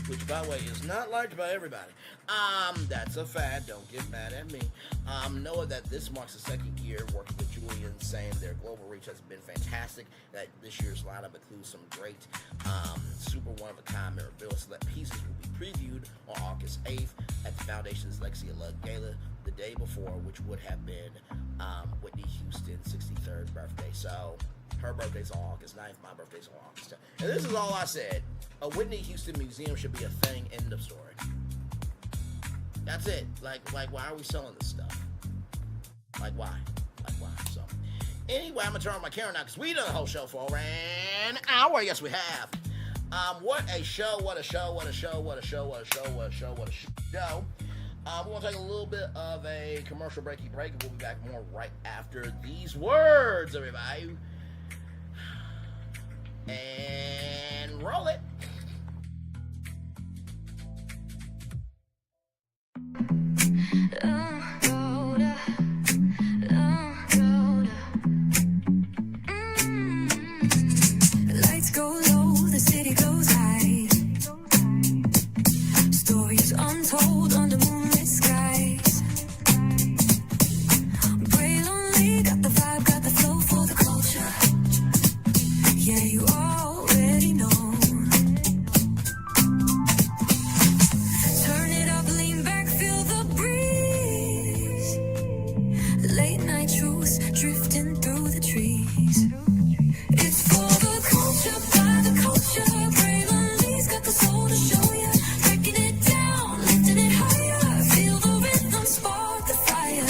which, by the way, is not liked by everybody. That's a fact. Don't get mad at me. Know that this marks the second year working with Julian, saying their global reach has been fantastic. That this year's lineup includes some great, super one-of-a-kind memorabilia. Select pieces will be previewed on August 8th at the Foundation's Legacy of Love Gala the day before, which would have been Whitney Houston's 63rd birthday. So her birthday's on August 9th. My birthday's on August 10th. And this is all I said. A Whitney Houston museum should be a thing. End of story. That's it. Like, why are we selling this stuff? Why? So, anyway, I'm gonna turn on my camera now because we done the whole show for an hour. Yes, we have. What a show! We're gonna take a little bit of a commercial breaky break, and we'll be back more right after these words, everybody. And roll it. Lights go low, the city goes high. Stories untold under moonlit skies. Pray lonely, got the vibe, got the flow for the culture. Yeah, you already know. Turn it up, lean back, feel the breeze. Late night truths drifting through the trees. It's for the culture, by the culture. Pray lonely's got the soul to show ya. Breaking it down, lifting it higher. Feel the rhythm, spark the fire.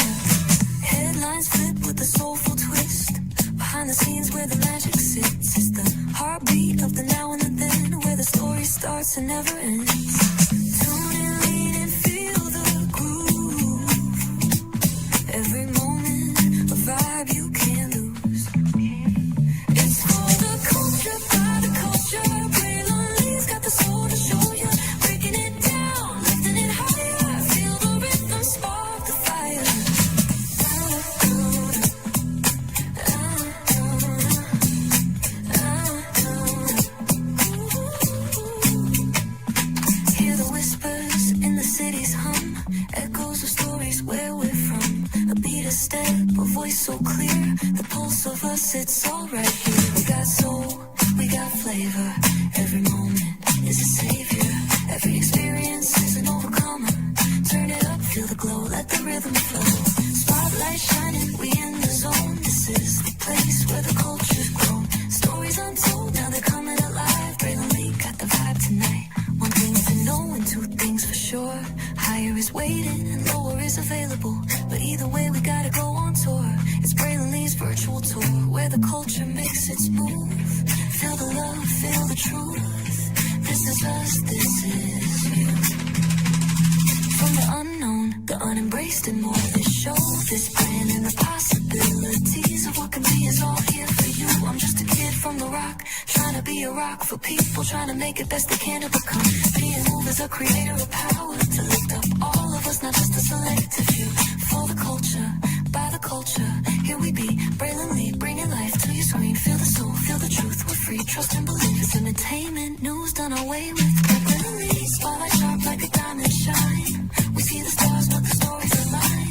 Headlines flip with a soulful twist. Behind the scenes where the magic sits. It's the heartbeat of the now and the then, where the story starts and never ends. Tune in, lean and feel the groove. Every moment so clear. The pulse of us, it's all right here. We got soul, we got flavor. Every moment is a savior. Every experience is an overcomer. Turn it up, feel the glow, let the rhythm flow. Spotlight shining, we in the zone. This is the place where the culture's grown. Stories untold, now they're coming alive. Braylon Lee got the vibe tonight. One thing to know and two things for sure. Higher is waiting and lower is available. But either way, we gotta go on tour. It's Braylon Lee's virtual tour, where the culture makes its move. Feel the love, feel the truth. This is us, this is you. From the unknown, the unembraced and more. This show, this brand, and the possibilities of what can be is all here for you. I'm just a kid from the rock, trying to be a rock for people, trying to make it best they can to become. Being moved as a creator of power, to lift up all of us, not just a selective few. For the culture, by the culture, here we be. Braylon Lee, bringing life to your screen. Feel the soul, feel the truth, we're free. Trust and believe it's entertainment, news done away with. Braylon Lee, spotlight sharp like a diamond shine. We see the stars, but the stories align.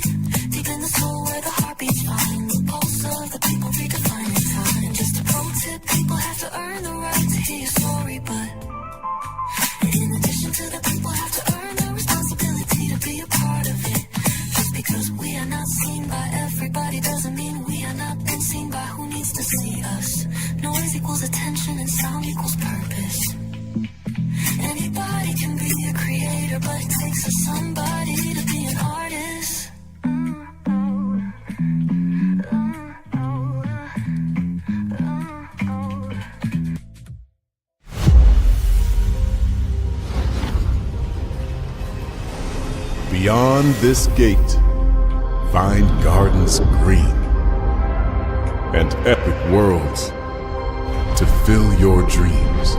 Deep in the soul where the heartbeats find. The pulse of the people redefining time. Just a pro tip, people have to earn the right to hear your story, but in addition to the people have to earn the responsibility to be a part of it. Just because we are not seen by everybody doesn't mean we are not been seen by who needs to see us. Noise equals attention and sound equals purpose. Anybody can be a creator, but it takes a somebody to be an artist. Beyond this gate, find gardens green and epic worlds to fill your dreams.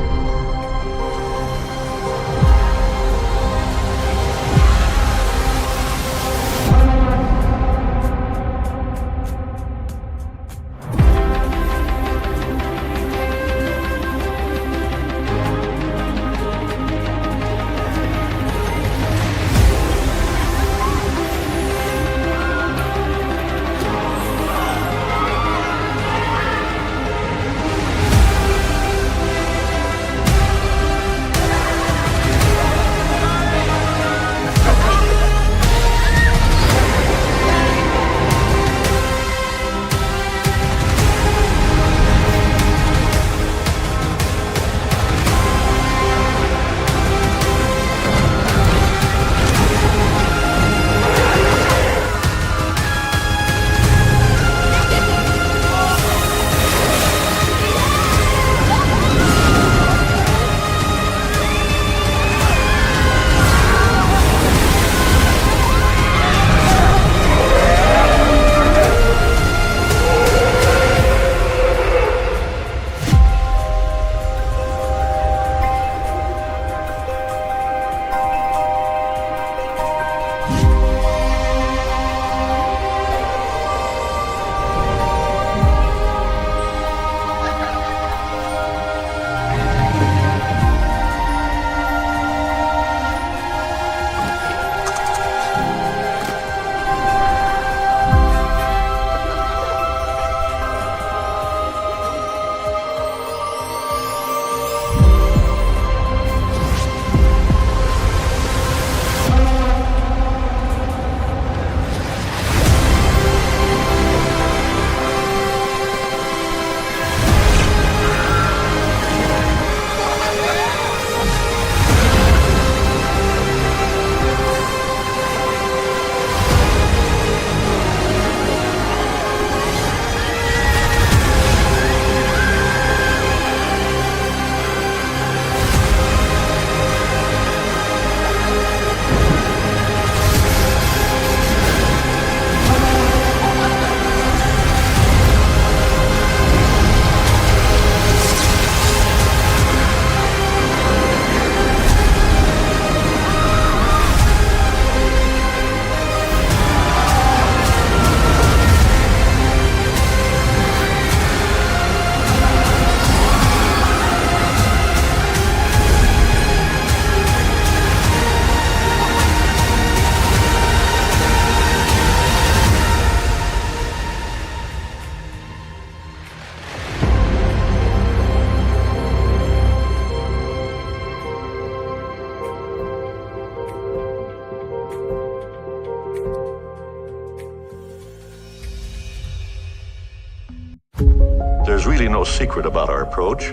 usually no secret about our approach.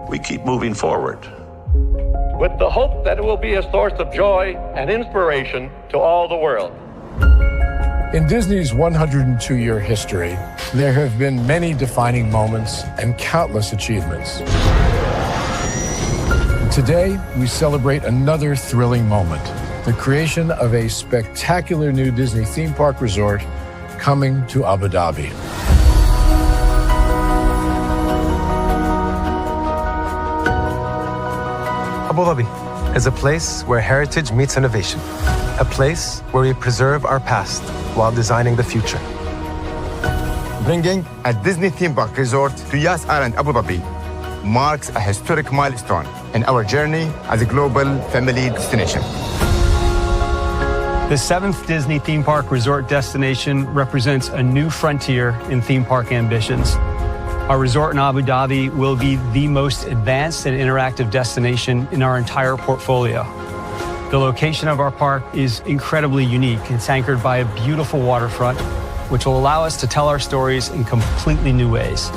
We keep moving forward, with the hope that it will be a source of joy and inspiration to all the world. In Disney's 102-year history, there have been many defining moments and countless achievements. Today, we celebrate another thrilling moment, the creation of a spectacular new Disney theme park resort coming to Abu Dhabi. Abu Dhabi is a place where heritage meets innovation, a place where we preserve our past while designing the future. Bringing a Disney theme park resort to Yas Island, Abu Dhabi marks a historic milestone in our journey as a global family destination. The 7th Disney theme park resort destination represents a new frontier in theme park ambitions. Our resort in Abu Dhabi will be the most advanced and interactive destination in our entire portfolio. The location of our park is incredibly unique. It's anchored by a beautiful waterfront, which will allow us to tell our stories in completely new ways.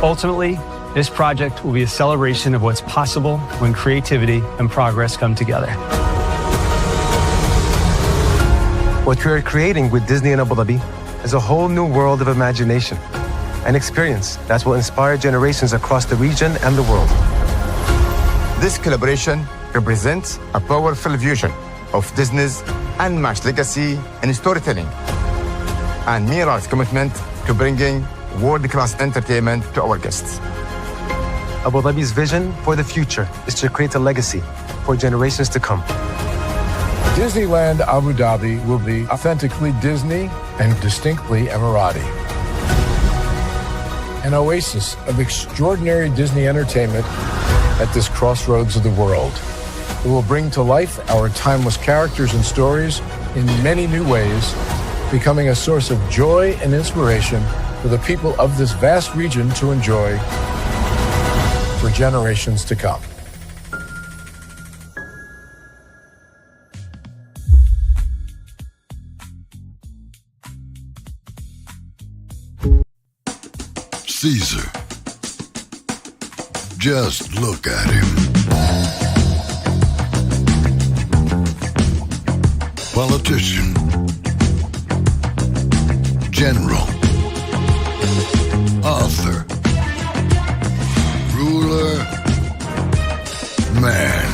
Ultimately, this project will be a celebration of what's possible when creativity and progress come together. What we are creating with Disney in Abu Dhabi is a whole new world of imagination, an experience that will inspire generations across the region and the world. This collaboration represents a powerful fusion of Disney's unmatched legacy in storytelling and mirrors commitment to bringing world-class entertainment to our guests. Abu Dhabi's vision for the future is to create a legacy for generations to come. Disneyland Abu Dhabi will be authentically Disney and distinctly Emirati. An oasis of extraordinary Disney entertainment at this crossroads of the world. It will bring to life our timeless characters and stories in many new ways, becoming a source of joy and inspiration for the people of this vast region to enjoy for generations to come. Caesar. Just look at him. Politician. General. Author. Ruler. Man.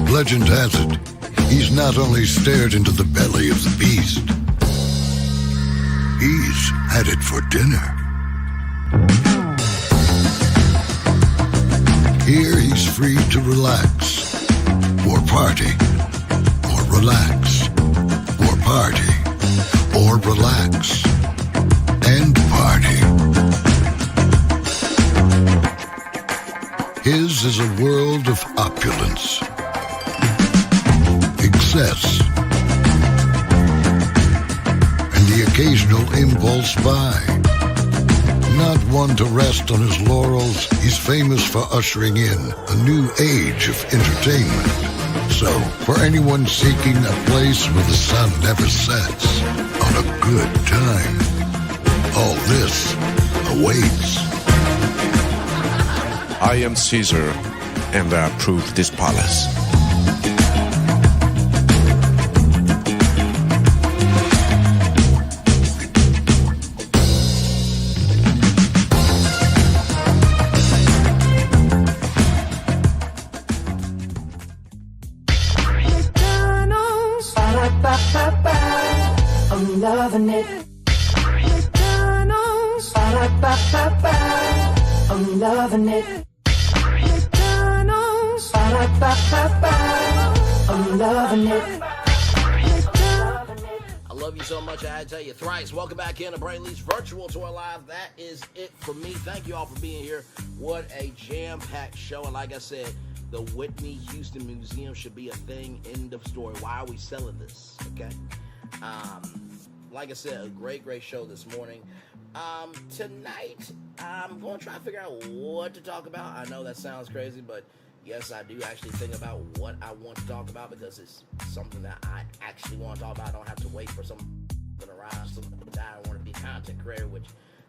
Legend has it, he's not only stared into the belly of the beast, he's had it for dinner. Here he's free to relax, or party, or relax, or party, or relax, and party. His is a world of opulence, excess, and the occasional impulse buy. Not one to rest on his laurels, he's famous for ushering in a new age of entertainment. So, for anyone seeking a place where the sun never sets on a good time, all this awaits. I am Caesar, and I approve this palace. I'm loving it. McDonald's. Ba-da-ba-ba-ba. I'm loving it. McDonald's. Ba-da-ba-ba-ba. I'm loving it. I love you so much, I had to tell you thrice. Welcome back in to Brainley's Virtual Tour Live. That is it for me. Thank you all for being here. What a jam-packed show. And like I said, the Whitney Houston Museum should be a thing. End of story. Why are we selling this? Okay. like I said, a great show this morning. Tonight, I'm going to try to figure out what to talk about. I know that sounds crazy, but yes, I do actually think about what I want to talk about because it's something that I actually want to talk about. I don't have to wait for something around, something that I want to be a content creator, which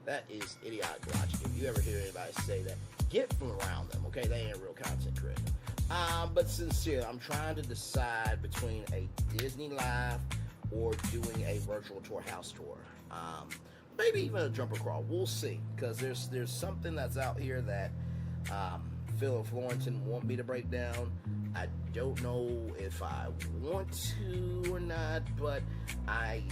that is idiotic logic. If you ever hear anybody say that, get from around them, okay? They ain't a real content creator. But sincerely, I'm trying to decide between a Disney Live or doing a virtual tour house tour. Maybe even a jumper crawl. We'll see. Because there's something that's out here that Phil and Florentin want me to break down. I don't know if I want to or not, but I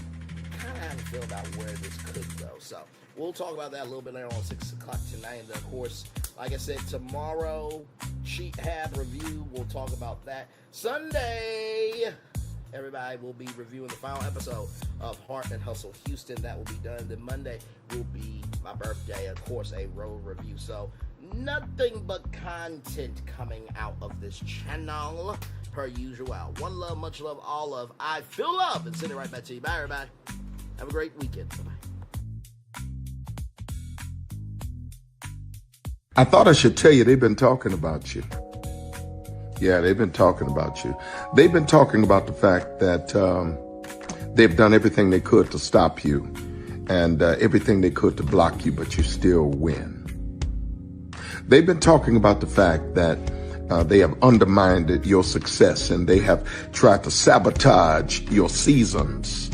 kind of have a feel about where this could go. So we'll talk about that a little bit later on 6 o'clock tonight. And then, of course, like I said, tomorrow, Cheat Hab review. We'll talk about that. Sunday, everybody will be reviewing the final episode of Heart and Hustle Houston. That will be done. Then Monday will be my birthday, of course, a road review. So nothing but content coming out of this channel per usual. One love, much love, all love. I feel love and send it right back to you. Bye, everybody. Have a great weekend. Bye-bye. I thought I should tell you they've been talking about you. Yeah, they've been talking about you. They've been talking about the fact that they've done everything they could to stop you and everything they could to block you, but you still win. They've been talking about the fact that they have undermined your success and they have tried to sabotage your seasons,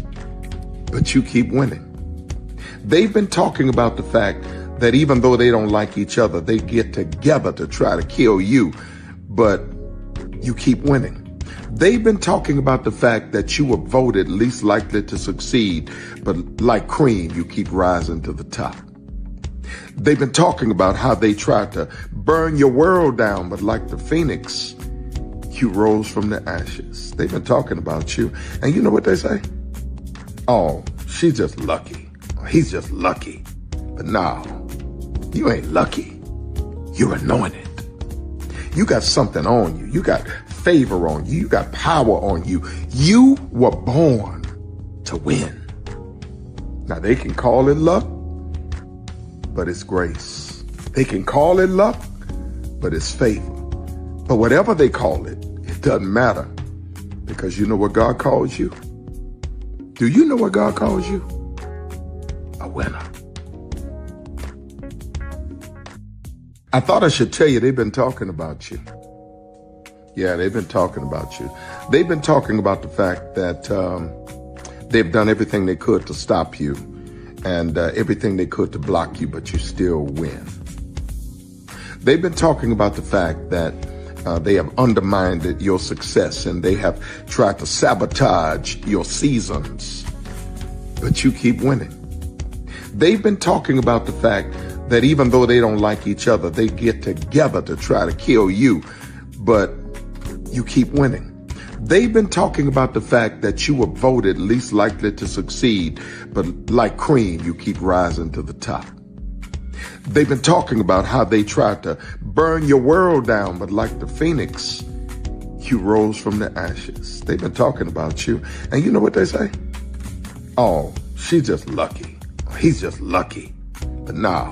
but you keep winning. They've been talking about the fact that even though they don't like each other, they get together to try to kill you, but you keep winning. They've been talking about the fact that you were voted least likely to succeed, but like cream, you keep rising to the top. They've been talking about how they tried to burn your world down, but like the phoenix, you rose from the ashes. They've been talking about you. And you know what they say? Oh, she's just lucky. He's just lucky. But no, you ain't lucky. You're anointed. You got something on you. You got favor on you. You got power on you. You were born to win. Now they can call it luck, but it's grace. They can call it luck, but it's favor. But whatever they call it, it doesn't matter, because you know what God calls you? Do you know what God calls you? A winner. I thought I should tell you they've been talking about you. Yeah, they've been talking about you. They've been talking about the fact that they've done everything they could to stop you and everything they could to block you, but you still win. They've been talking about the fact that they have undermined your success and they have tried to sabotage your seasons, but you keep winning. They've been talking about the fact that even though they don't like each other, they get together to try to kill you, but you keep winning. They've been talking about the fact that you were voted least likely to succeed, but like cream, you keep rising to the top. They've been talking about how they tried to burn your world down, but like the phoenix, you rose from the ashes. They've been talking about you. And you know what they say? Oh, she's just lucky. He's just lucky. But no,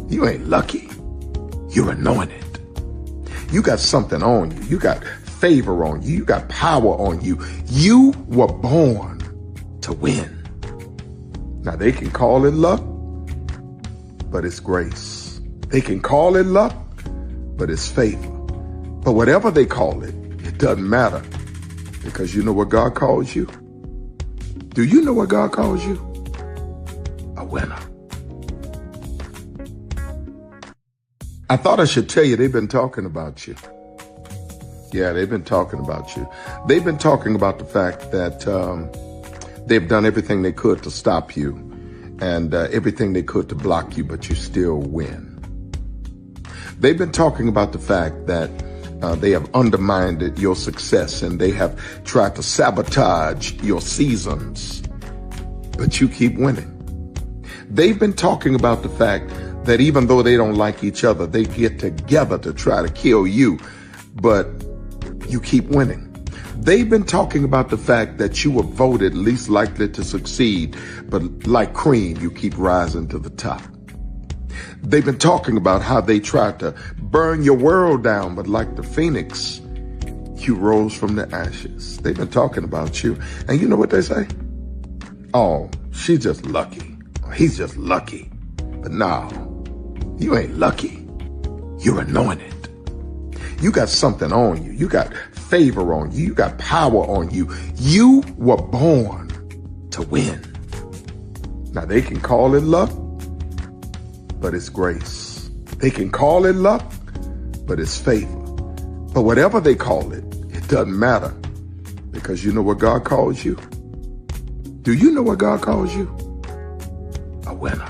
you ain't lucky. You're anointed. You got something on you. You got favor on you. You got power on you. You were born to win. Now they can call it luck, but it's grace. They can call it luck, but it's favor. But whatever they call it, it doesn't matter, because you know what God calls you? Do you know what God calls you? A winner. I thought I should tell you they've been talking about you. Yeah, they've been talking about you. They've been talking about the fact that they've done everything they could to stop you and everything they could to block you, but you still win. They've been talking about the fact that they have undermined your success and they have tried to sabotage your seasons, but you keep winning. They've been talking about the fact that even though they don't like each other, they get together to try to kill you, but you keep winning. They've been talking about the fact that you were voted least likely to succeed, but like cream, you keep rising to the top. They've been talking about how they tried to burn your world down, but like the phoenix, you rose from the ashes. They've been talking about you. And you know what they say? Oh, she's just lucky. He's just lucky. But no, you ain't lucky. You're anointed. You got something on you. You got favor on you. You got power on you. You were born to win. Now they can call it luck, but it's grace. They can call it luck, but it's favor. But whatever they call it, it doesn't matter, because you know what God calls you? Do you know what God calls you? A winner.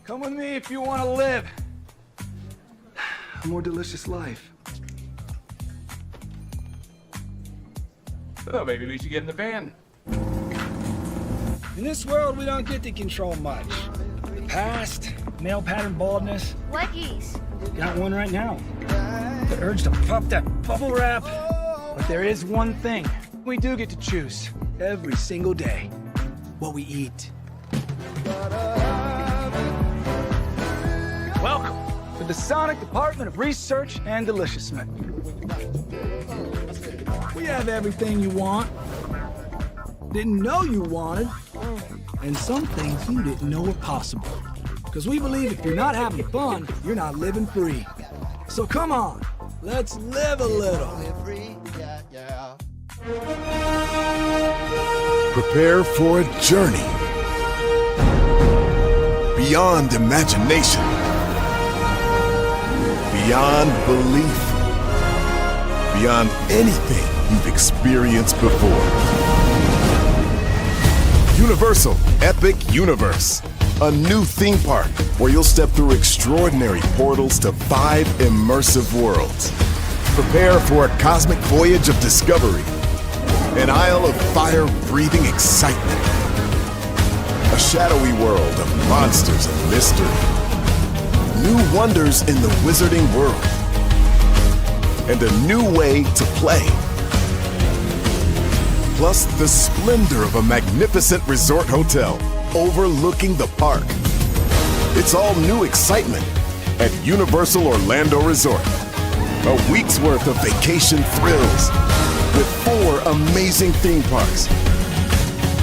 Come with me if you want to live a more delicious life. Oh, maybe we should get in the van. In this world, we don't get to control much. The past, male pattern baldness. Leggies. Got one right now. The urge to pop that bubble wrap. But there is one thing we do get to choose every single day: what we eat. Welcome to the Sonic Department of Research and Deliciousment. We have everything you want, didn't know you wanted, and some things you didn't know were possible. Because we believe if you're not having fun, you're not living free. So come on, let's live a little. Prepare for a journey beyond imagination, beyond belief, beyond anything you've experienced before. Universal Epic Universe, a new theme park where you'll step through extraordinary portals to 5 immersive worlds. Prepare for a cosmic voyage of discovery, an isle of fire-breathing excitement, a shadowy world of monsters and mystery, new wonders in the wizarding world, and a new way to play. Plus the splendor of a magnificent resort hotel overlooking the park. It's all new excitement at Universal Orlando Resort. A week's worth of vacation thrills with 4 amazing theme parks,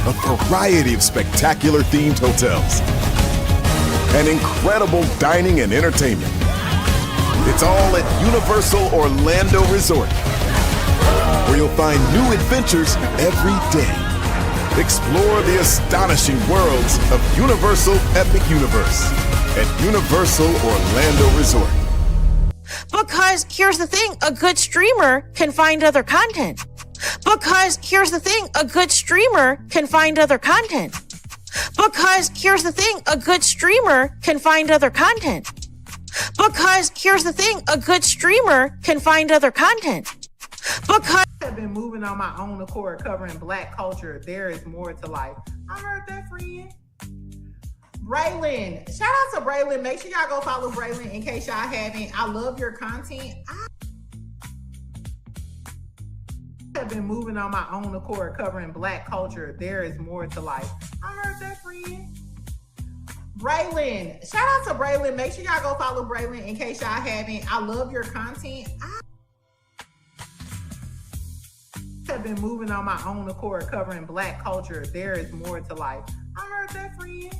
a variety of spectacular themed hotels, and incredible dining and entertainment. It's all at Universal Orlando Resort, where you'll find new adventures every day. Explore the astonishing worlds of Universal Epic Universe at Universal Orlando Resort. Because here's the thing, a good streamer can find other content. Because here's the thing, a good streamer can find other content. Because here's the thing, a good streamer can find other content. Because here's the thing, a good streamer can find other content. Because I've been moving on my own accord, covering Black culture. There is more to life. I heard that, friend. Braylon, shout out to Braylon. Make sure y'all go follow Braylon in case y'all haven't. I love your content. I have have been moving on my own accord, covering Black culture. There is more to life. I heard that, friend. Braylon, shout out to Braylon. Make sure y'all go follow Braylon in case y'all haven't. I love your content. I have been moving on my own accord, covering Black culture. There is more to life. I heard that, friend.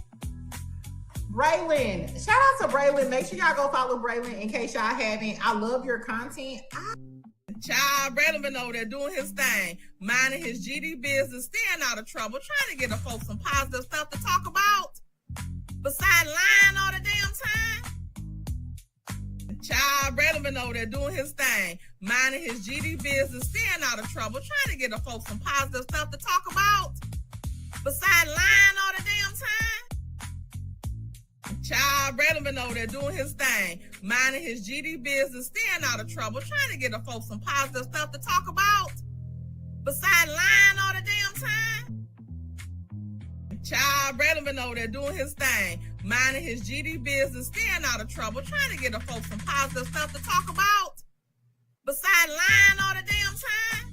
Braylon, shout out to Braylon. Make sure y'all go follow Braylon in case y'all haven't. I love your content. Child, Braylon been over there doing his thing, minding his GD business, staying out of trouble, trying to get the folks some positive stuff to talk about. Besides lying all the damn time. Child, Braylon been over there doing his thing, minding his GD business, staying out of trouble, trying to get the folks some positive stuff to talk about. Besides lying all the damn time. Child, Braylon been over there doing his thing, minding his GD business, staying out of trouble, trying to get the folks some positive stuff to talk about. Besides lying all the damn time. Child, Braylon been over there doing his thing, minding his GD business, staying out of trouble, trying to get the folks some positive stuff to talk about. Besides lying all the damn time.